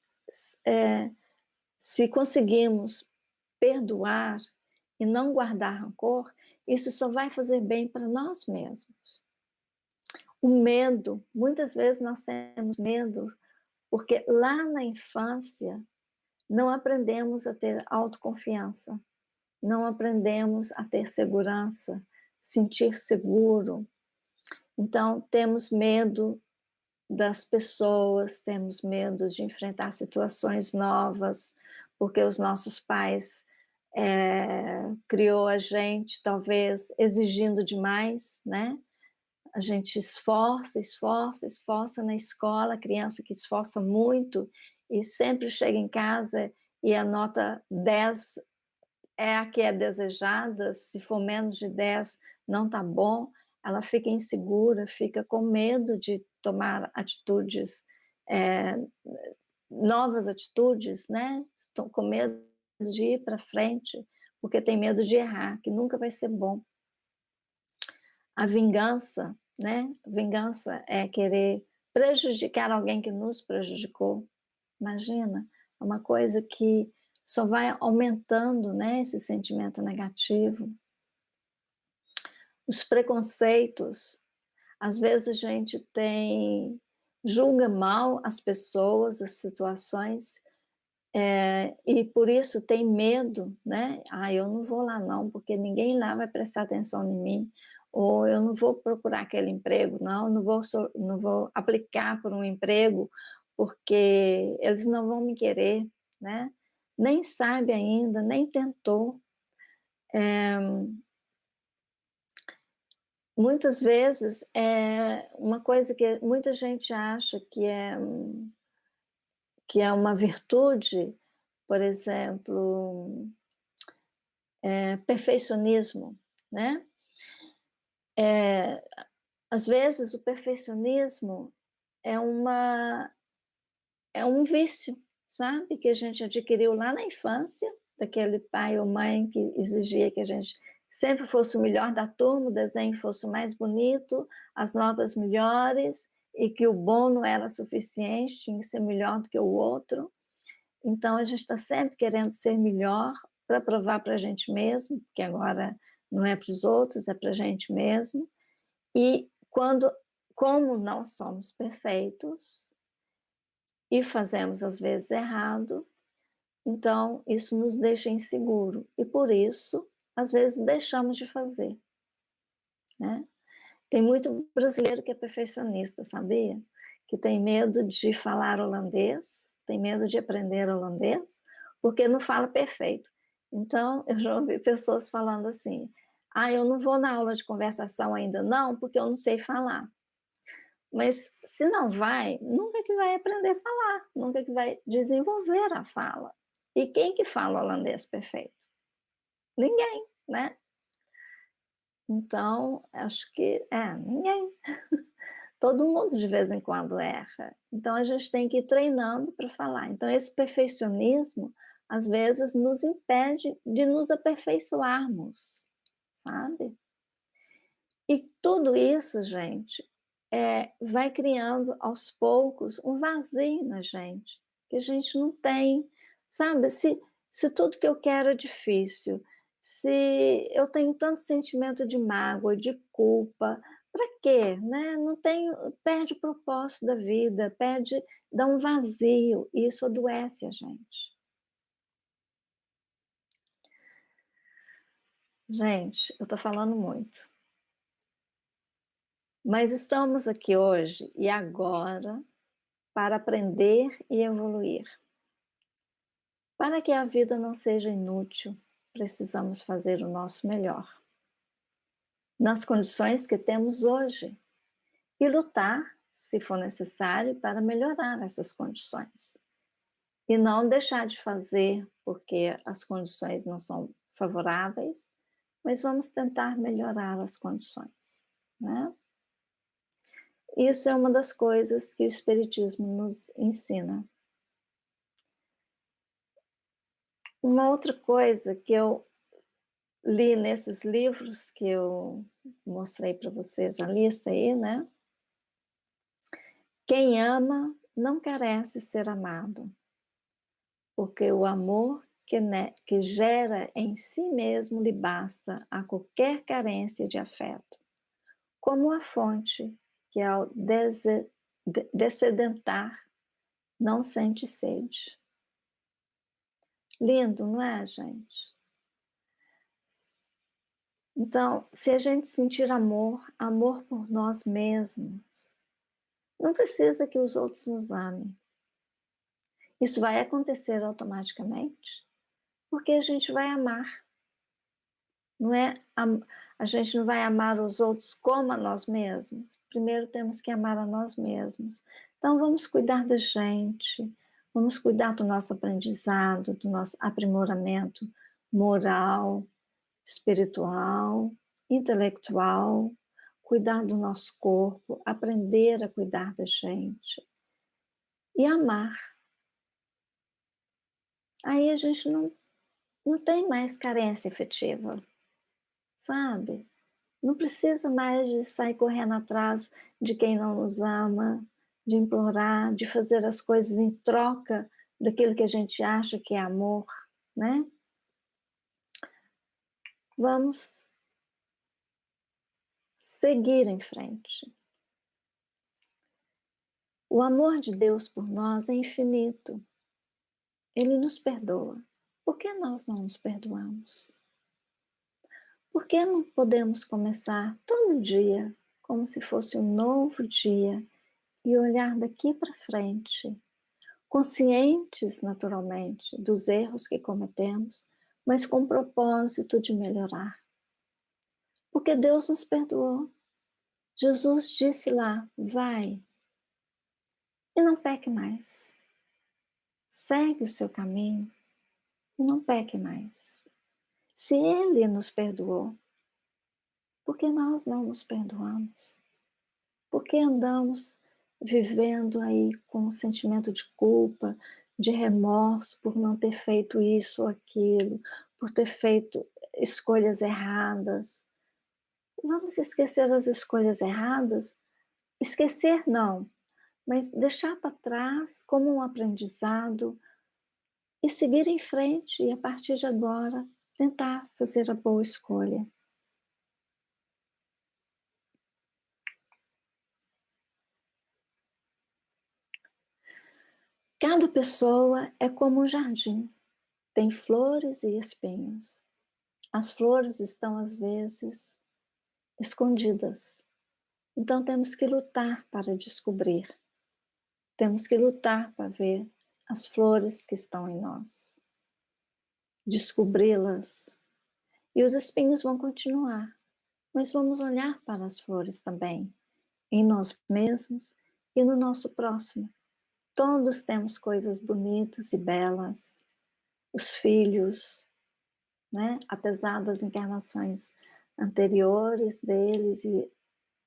se conseguimos perdoar e não guardar rancor, isso só vai fazer bem para nós mesmos. O medo, muitas vezes nós temos medo, porque lá na infância não aprendemos a ter autoconfiança, não aprendemos a ter segurança, sentir seguro. Então, temos medo das pessoas, temos medo de enfrentar situações novas, porque os nossos pais criou a gente, talvez exigindo demais, né? A gente esforça, esforça, esforça na escola, a criança que esforça muito e sempre chega em casa e a nota 10 é a que é desejada, se for menos de 10 não está bom, ela fica insegura, fica com medo de tomar atitudes, novas atitudes, né? Estão com medo de ir para frente, porque tem medo de errar, que nunca vai ser bom. A vingança, né? Vingança é querer prejudicar alguém que nos prejudicou. Imagina, é uma coisa que só vai aumentando, né, esse sentimento negativo. Os preconceitos, às vezes a gente julga mal as pessoas, as situações, e por isso tem medo, né? Ah, eu não vou lá não, porque ninguém lá vai prestar atenção em mim, ou eu não vou procurar aquele emprego, não vou aplicar por um emprego, porque eles não vão me querer, né? Nem sabe ainda, nem tentou. Muitas vezes é uma coisa que muita gente acha que é uma virtude, por exemplo, perfeccionismo, né? Às vezes o perfeccionismo é um vício, sabe? Que a gente adquiriu lá na infância, daquele pai ou mãe que exigia que a gente sempre fosse o melhor da turma, o desenho fosse o mais bonito, as notas melhores, e que o bom não era suficiente, tinha que ser melhor do que o outro. Então a gente está sempre querendo ser melhor para provar para a gente mesmo, porque agora não é para os outros, é para a gente mesmo. E como não somos perfeitos, e fazemos às vezes errado, então isso nos deixa inseguro e por isso, às vezes deixamos de fazer, né. Tem muito brasileiro que é perfeccionista, sabia? Que tem medo de falar holandês, tem medo de aprender holandês, porque não fala perfeito. Então, eu já ouvi pessoas falando assim: "Ah, eu não vou na aula de conversação ainda não, porque eu não sei falar". Mas se não vai, nunca que vai aprender a falar, nunca que vai desenvolver a fala. E quem que fala holandês perfeito? Ninguém, né? Então, acho que ninguém. Todo mundo de vez em quando erra. Então a gente tem que ir treinando para falar. Então esse perfeccionismo, às vezes, nos impede de nos aperfeiçoarmos, sabe? E tudo isso, gente, vai criando aos poucos um vazio na gente, que a gente não tem, sabe? Se tudo que eu quero é difícil, se eu tenho tanto sentimento de mágoa, de culpa, para quê, né? Não tem, perde o propósito da vida, perde, dá um vazio, e isso adoece a gente. Gente, eu estou falando muito, mas estamos aqui hoje e agora para aprender e evoluir. Para que a vida não seja inútil, precisamos fazer o nosso melhor, nas condições que temos hoje, e lutar, se for necessário, para melhorar essas condições. E não deixar de fazer porque as condições não são favoráveis, mas vamos tentar melhorar as condições, né? Isso é uma das coisas que o Espiritismo nos ensina. Uma outra coisa que eu li nesses livros que eu mostrei para vocês, a lista aí, né? Quem ama não carece ser amado, porque o amor que gera em si mesmo lhe basta a qualquer carência de afeto, como a fonte que ao dessedentar não sente sede. Lindo, não é, gente? Então, se a gente sentir amor, amor por nós mesmos, não precisa que os outros nos amem. Isso vai acontecer automaticamente, porque a gente vai amar. Não é a gente não vai amar os outros como a nós mesmos. Primeiro temos que amar a nós mesmos. Então vamos cuidar da gente, vamos cuidar do nosso aprendizado, do nosso aprimoramento moral, espiritual, intelectual, cuidar do nosso corpo, aprender a cuidar da gente e amar. Aí a gente não tem mais carência afetiva, sabe? Não precisa mais de sair correndo atrás de quem não nos ama, de implorar, de fazer as coisas em troca daquilo que a gente acha que é amor, né? Vamos seguir em frente. O amor de Deus por nós é infinito. Ele nos perdoa. Por que nós não nos perdoamos? Por que não podemos começar todo dia como se fosse um novo dia e olhar daqui para frente, conscientes naturalmente dos erros que cometemos, mas com o propósito de melhorar? Porque Deus nos perdoou. Jesus disse lá: vai e não peque mais. Segue o seu caminho e não peque mais. Se Ele nos perdoou, por que nós não nos perdoamos? Por que andamos vivendo aí com um sentimento de culpa, de remorso por não ter feito isso ou aquilo, por ter feito escolhas erradas? Vamos esquecer as escolhas erradas? Esquecer não, mas deixar para trás como um aprendizado e seguir em frente e a partir de agora tentar fazer a boa escolha. Cada pessoa é como um jardim, tem flores e espinhos. As flores estão, às vezes, escondidas. Então, temos que lutar para descobrir. Temos que lutar para ver as flores que estão em nós, descobri-las. E os espinhos vão continuar, mas vamos olhar para as flores também, em nós mesmos e no nosso próximo. Todos temos coisas bonitas e belas. Os filhos, né? Apesar das encarnações anteriores deles e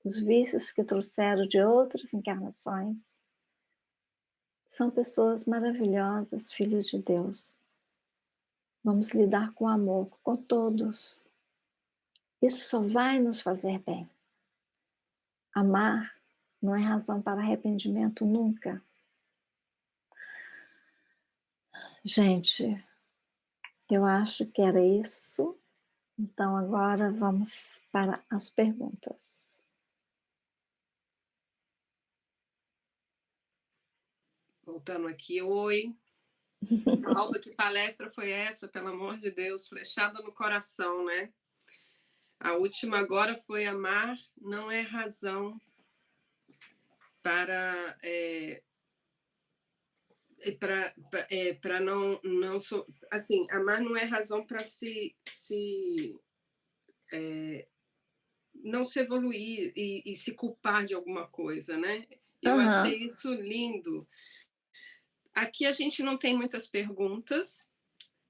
os vícios que trouxeram de outras encarnações, são pessoas maravilhosas, filhos de Deus. Vamos lidar com amor com todos. Isso só vai nos fazer bem. Amar não é razão para arrependimento nunca. Gente, eu acho que era isso. Então agora vamos para as perguntas. Voltando aqui, oi. Alva, que palestra foi essa, pelo amor de Deus, flechada no coração, né? A última agora foi amar não é razão para para não assim, amar não é razão para não se evoluir e se culpar de alguma coisa, né? Eu achei isso lindo. Aqui a gente não tem muitas perguntas,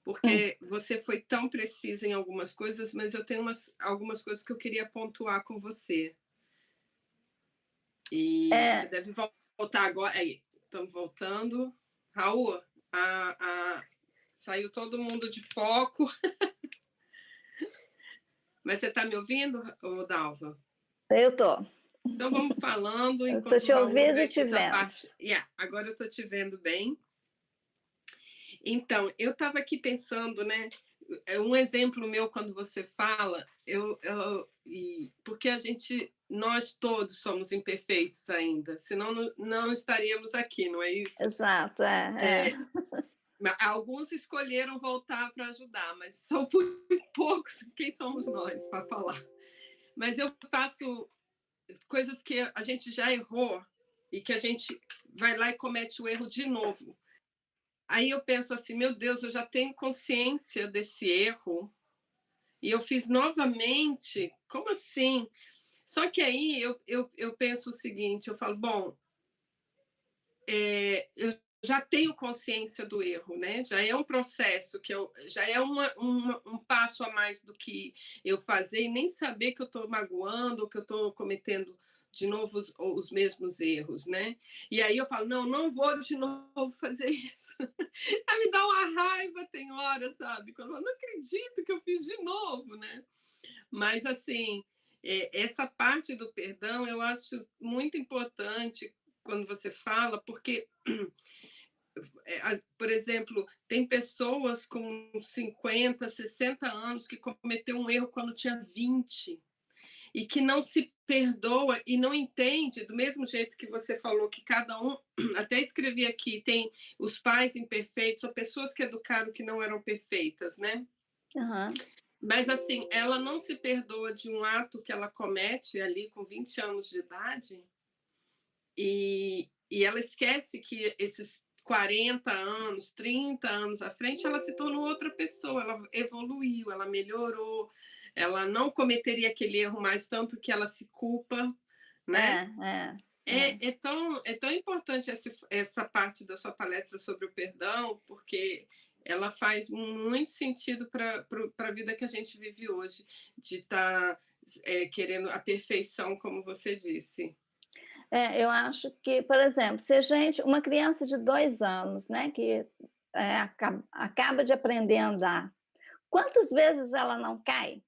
porque você foi tão precisa em algumas coisas, mas eu tenho algumas coisas que eu queria pontuar com você. E você deve voltar agora. Aí, estamos voltando. Raul, saiu todo mundo de foco. Mas você está me ouvindo, Dalva? Eu estou. Então vamos falando. Eu estou te ouvindo e te vendo. Agora eu estou te vendo bem. Então, eu estava aqui pensando, né? Um exemplo meu quando você fala, porque nós todos somos imperfeitos ainda, senão não estaríamos aqui, não é isso? Exato, Alguns escolheram voltar para ajudar, mas são poucos. Quem somos nós para falar? Mas eu faço coisas que a gente já errou e que a gente vai lá e comete o erro de novo. Aí eu penso assim, meu Deus, eu já tenho consciência desse erro e eu fiz novamente, como assim? Só que aí eu penso o seguinte, eu falo, bom, eu já tenho consciência do erro, né? Já é um processo já é um passo a mais do que eu fazer e nem saber que eu estou magoando ou que eu estou cometendo de novo os mesmos erros, né? E aí eu falo, não vou de novo fazer isso. Aí me dá uma raiva, tem hora, sabe? Quando eu não acredito que eu fiz de novo, né? Mas, assim, essa parte do perdão eu acho muito importante quando você fala, porque, por exemplo, tem pessoas com 50, 60 anos que cometeu um erro quando tinha 20 e que não se perdoa e não entende, do mesmo jeito que você falou que cada um, até escrevi aqui, tem os pais imperfeitos ou pessoas que educaram que não eram perfeitas, né? Mas assim, ela não se perdoa de um ato que ela comete ali com 20 anos de idade e ela esquece que esses 40 anos, 30 anos à frente, ela se tornou outra pessoa, ela evoluiu, ela melhorou, ela não cometeria aquele erro mais, tanto que ela se culpa, né? É tão importante essa parte da sua palestra sobre o perdão, porque ela faz muito sentido para a vida que a gente vive hoje, de estar querendo a perfeição, como você disse. Eu acho que, por exemplo, se uma criança de 2 anos, né, que acaba de aprender a andar, quantas vezes ela não cai?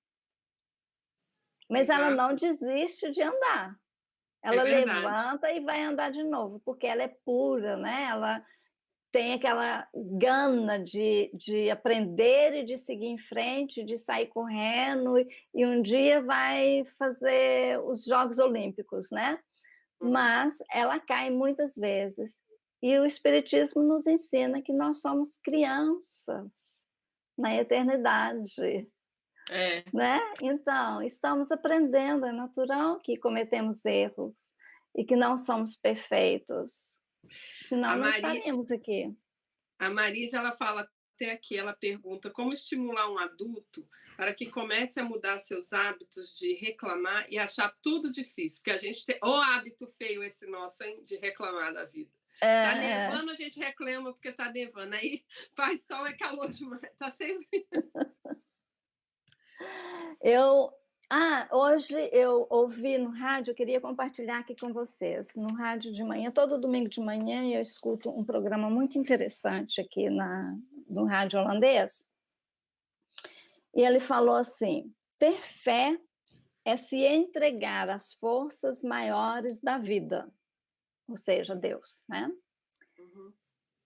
Mas ela não desiste de andar. Ela levanta e vai andar de novo, porque ela é pura, né? Ela tem aquela gana de aprender e de seguir em frente, de sair correndo, e um dia vai fazer os Jogos Olímpicos, né? Mas ela cai muitas vezes. E o espiritismo nos ensina que nós somos crianças na eternidade, É. né. Então, estamos aprendendo, é natural que cometemos erros e que não somos perfeitos, senão A não Mari estaríamos aqui. a Marisa, ela fala até aqui, ela pergunta: "Como estimular um adulto para que comece a mudar seus hábitos de reclamar e achar tudo difícil?" Porque a gente tem ô hábito feio esse nosso, hein, de reclamar da vida. É, Tá é. nevando, a gente reclama porque tá nevando, aí faz sol, é calor demais, tá sempre Eu hoje eu ouvi no rádio, eu queria compartilhar aqui com vocês, no rádio de manhã, todo domingo de manhã eu escuto um programa muito interessante aqui no rádio holandês, e ele falou assim: "Ter fé é se entregar às forças maiores da vida", ou seja, Deus, né. Uhum.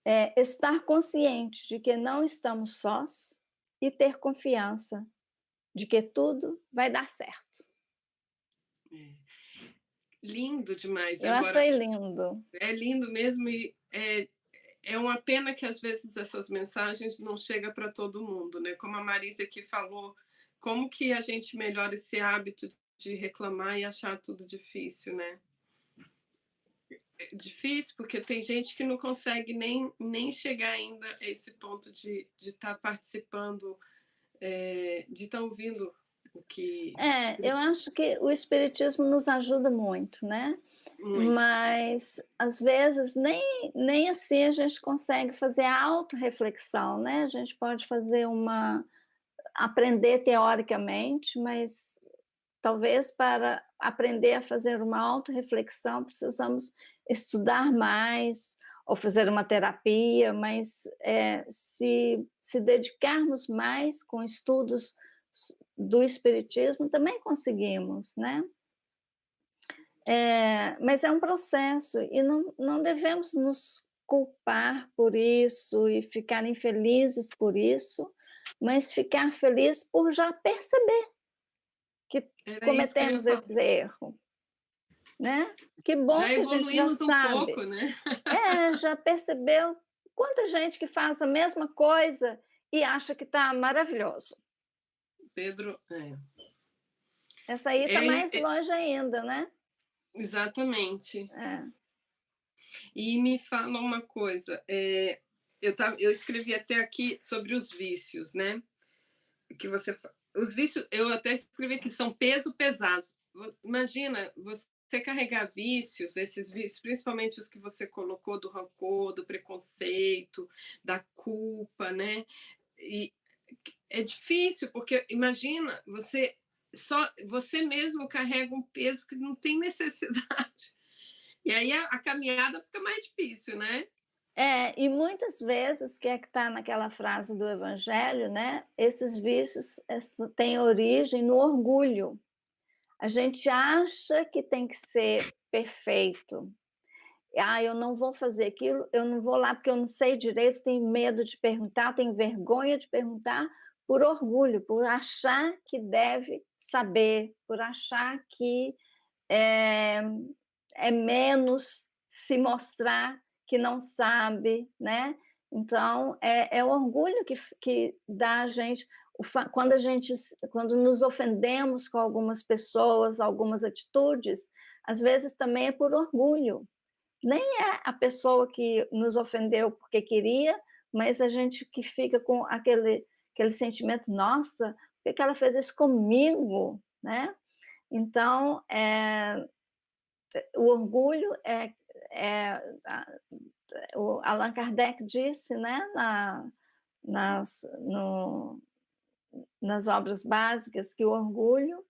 É estar consciente de que não estamos sós e ter confiança de que tudo vai dar certo. É. Lindo demais. Eu Agora, achei lindo. é lindo mesmo e é uma pena que às vezes essas mensagens não chega para todo mundo, né, como a Marisa aqui falou, como que a gente melhora esse hábito de reclamar e achar tudo difícil, né. É difícil, porque tem gente que não consegue nem chegar ainda a esse ponto de estar participando, de estar ouvindo o que É, eu preci acho que o espiritismo nos ajuda muito, né, muito. mas às vezes nem assim a gente consegue fazer a autorreflexão, né, a gente pode fazer uma aprender teoricamente, mas talvez para aprender a fazer uma autorreflexão precisamos estudar mais ou fazer uma terapia, mas, se dedicarmos mais com estudos do espiritismo também conseguimos, né. Mas é um processo e não devemos nos culpar por isso e ficar infelizes por isso, mas ficar feliz por já perceber que Era isso que eu ia cometemos falar. esse erro, né. Que bom Já que a gente já evoluímos um sabe. pouco, né. Já percebeu. Quanta gente que faz a mesma coisa e acha que está maravilhoso. Pedro Essa aí está mais é, longe ainda, né. exatamente. É. E me fala uma coisa, eu escrevi até aqui sobre os vícios, né, que você fa os vícios eu até escrevi aqui, são peso pesados. Imagina você carregar vícios, esses vícios, principalmente os que você colocou do rancor, do preconceito, da culpa, né, e é difícil, porque imagina, você mesmo carrega um peso que não tem necessidade. E aí a caminhada fica mais difícil, né? E muitas vezes, que é que está naquela frase do evangelho, né, esses vícios, têm origem no orgulho. A gente acha que tem que ser perfeito. Eu não vou fazer aquilo, eu não vou lá porque eu não sei direito, tenho medo de perguntar, tenho vergonha de perguntar, por orgulho, por achar que deve saber, por achar que é, é menos se mostrar que não sabe, né? Então, é o orgulho que dá a gente, quando nos ofendemos com algumas pessoas, algumas atitudes, às vezes também é por orgulho. Nem é a pessoa que nos ofendeu porque queria, mas a gente que fica com aquele sentimento: "Nossa, por que ela fez isso comigo?", né. Então, o orgulho é o Allan Kardec disse, né, nas no nas obras básicas, que o orgulho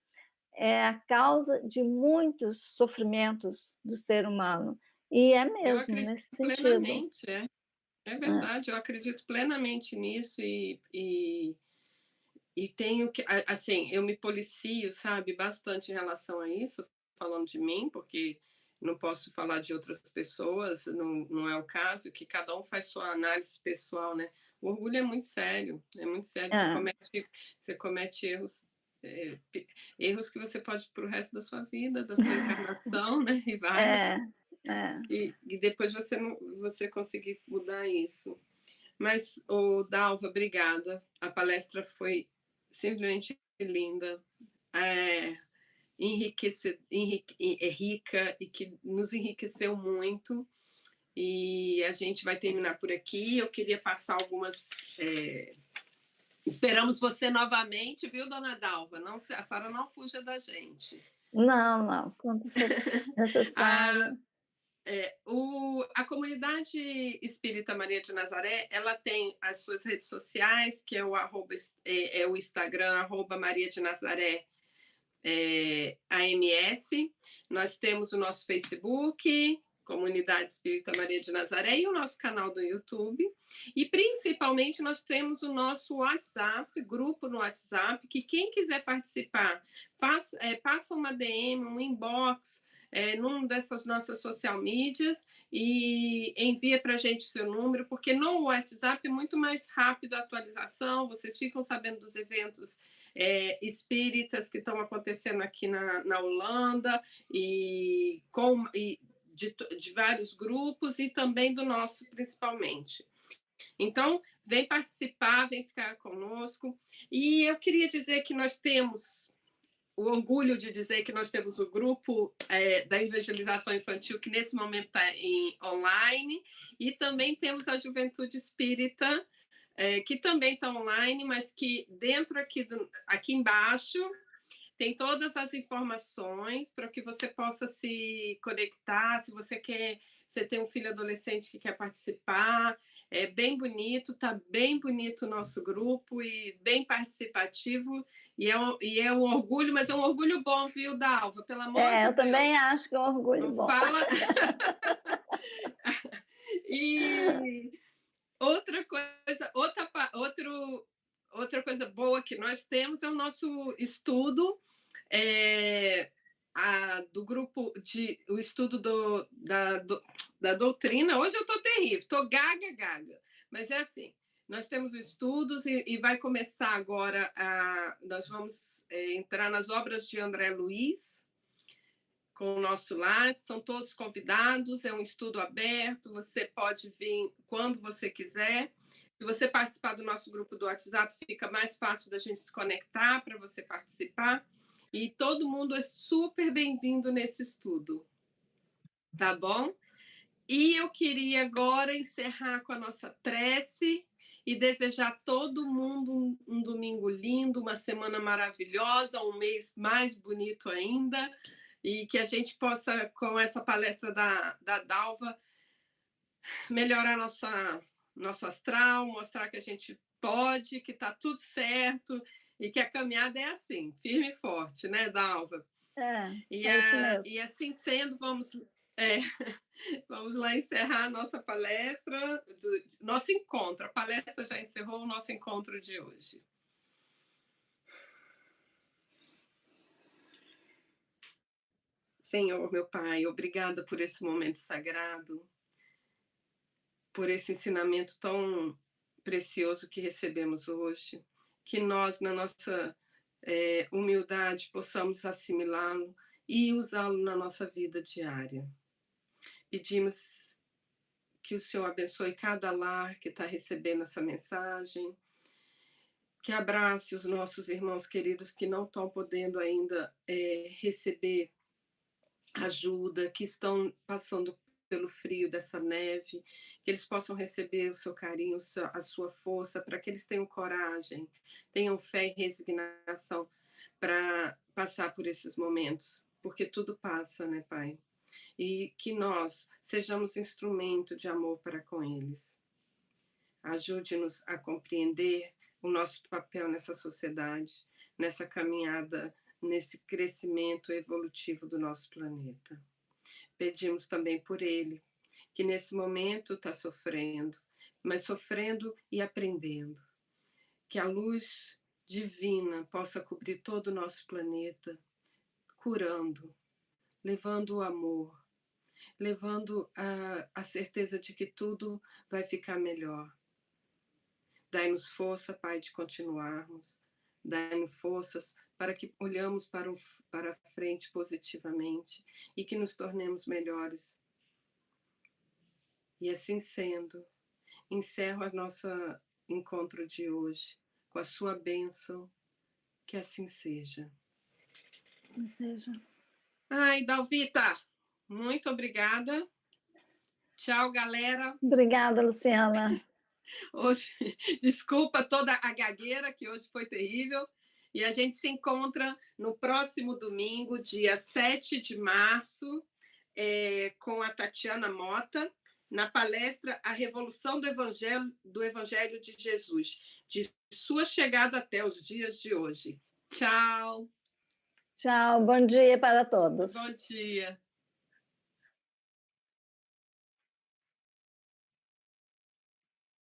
é a causa de muitos sofrimentos do ser humano. E é Eu mesmo, acredito nesse sentido. plenamente, é É. verdade, eu acredito plenamente nisso e tenho que, assim, eu me policio, sabe, bastante em relação a isso, falando de mim, porque não posso falar de outras pessoas, não é o caso, que cada um faz sua análise pessoal, né? O orgulho é muito sério, É. você comete erros, erros que você pode para o resto da sua vida, da sua encarnação, né? E vários. É, É. E depois você conseguir mudar isso. Mas, Dalva, obrigada. A palestra foi simplesmente linda, é rica e que nos enriqueceu muito. E a gente vai terminar por aqui. Eu queria passar algumas. Esperamos você novamente, viu, dona Dalva? Não, a senhora não fuja da gente. Não, não, quando for A, necessário. a comunidade Espírita Maria de Nazaré, ela tem as suas redes sociais, que é o Instagram, Maria de Nazaré AMS. Nós temos o nosso Facebook, Comunidade Espírita Maria de Nazaré, e o nosso canal do YouTube. E principalmente nós temos o nosso WhatsApp, grupo no WhatsApp, que quem quiser participar, passa uma DM, um inbox, num dessas nossas social medias e envia para a gente seu número, porque no WhatsApp é muito mais rápido a atualização, vocês ficam sabendo dos eventos espíritas que estão acontecendo aqui na Holanda e de vários grupos e também do nosso principalmente. Então, vem participar, vem ficar conosco. E eu queria dizer que nós temos o orgulho de dizer que nós temos o grupo da evangelização infantil, que nesse momento está online, e também temos a Juventude Espírita, que também está online, mas que dentro aqui embaixo tem todas as informações para que você possa se conectar, se você tem um filho adolescente que quer participar. É bem bonito, tá bem bonito o nosso grupo e bem participativo. E é um orgulho, mas é um orgulho bom, viu, Dalva? Pelo amor de Deus. Eu também acho que é um orgulho não bom. Fala. E outra coisa boa que nós temos é o nosso estudo do grupo o estudo da doutrina. Hoje eu estou terrível, estou gaga, mas é assim, nós temos os estudos e vai começar agora, nós vamos entrar nas obras de André Luiz, com o nosso lar, são todos convidados, é um estudo aberto, você pode vir quando você quiser. Se você participar do nosso grupo do WhatsApp, fica mais fácil da gente se conectar para você participar. E todo mundo é super bem-vindo nesse estudo. Tá bom? E eu queria agora encerrar com a nossa prece e desejar a todo mundo um domingo lindo, uma semana maravilhosa, um mês mais bonito ainda, e que a gente possa, com essa palestra da Dalva, melhorar nosso astral, mostrar que a gente pode, que está tudo certo e que a caminhada é assim, firme e forte, né, Dalva? Isso mesmo. E assim sendo, vamos lá encerrar a nossa palestra, nosso encontro. A palestra já encerrou o nosso encontro de hoje. Senhor, meu Pai, obrigada por esse momento sagrado, por esse ensinamento tão precioso que recebemos hoje, que nós, na nossa humildade, possamos assimilá-lo e usá-lo na nossa vida diária. Pedimos que o Senhor abençoe cada lar que está recebendo essa mensagem, que abrace os nossos irmãos queridos que não estão podendo ainda receber ajuda, que estão passando pelo frio dessa neve, que eles possam receber o seu carinho, a sua força, para que eles tenham coragem, tenham fé e resignação para passar por esses momentos, porque tudo passa, né, Pai? E que nós sejamos instrumento de amor para com eles. Ajude-nos a compreender o nosso papel nessa sociedade, nessa caminhada, nesse crescimento evolutivo do nosso planeta. Pedimos também por ele, que nesse momento está sofrendo, mas sofrendo e aprendendo. Que a luz divina possa cobrir todo o nosso planeta, curando, levando o amor, levando a certeza de que tudo vai ficar melhor. Dai-nos força, Pai, de continuarmos. Dai-nos forças para que olhamos para frente positivamente e que nos tornemos melhores E assim sendo, encerro a nossa encontro de hoje com a sua bênção, que assim seja. Assim seja. Ai, Dalvita, muito obrigada. Tchau, galera. Obrigada, Luciana. Hoje, desculpa toda a gagueira, que hoje foi terrível. E a gente se encontra no próximo domingo, dia 7 de março, com a Tatiana Mota, na palestra A Revolução do Evangelho de Jesus, de sua chegada até os dias de hoje. Tchau. Tchau, bom dia para todos. Bom dia.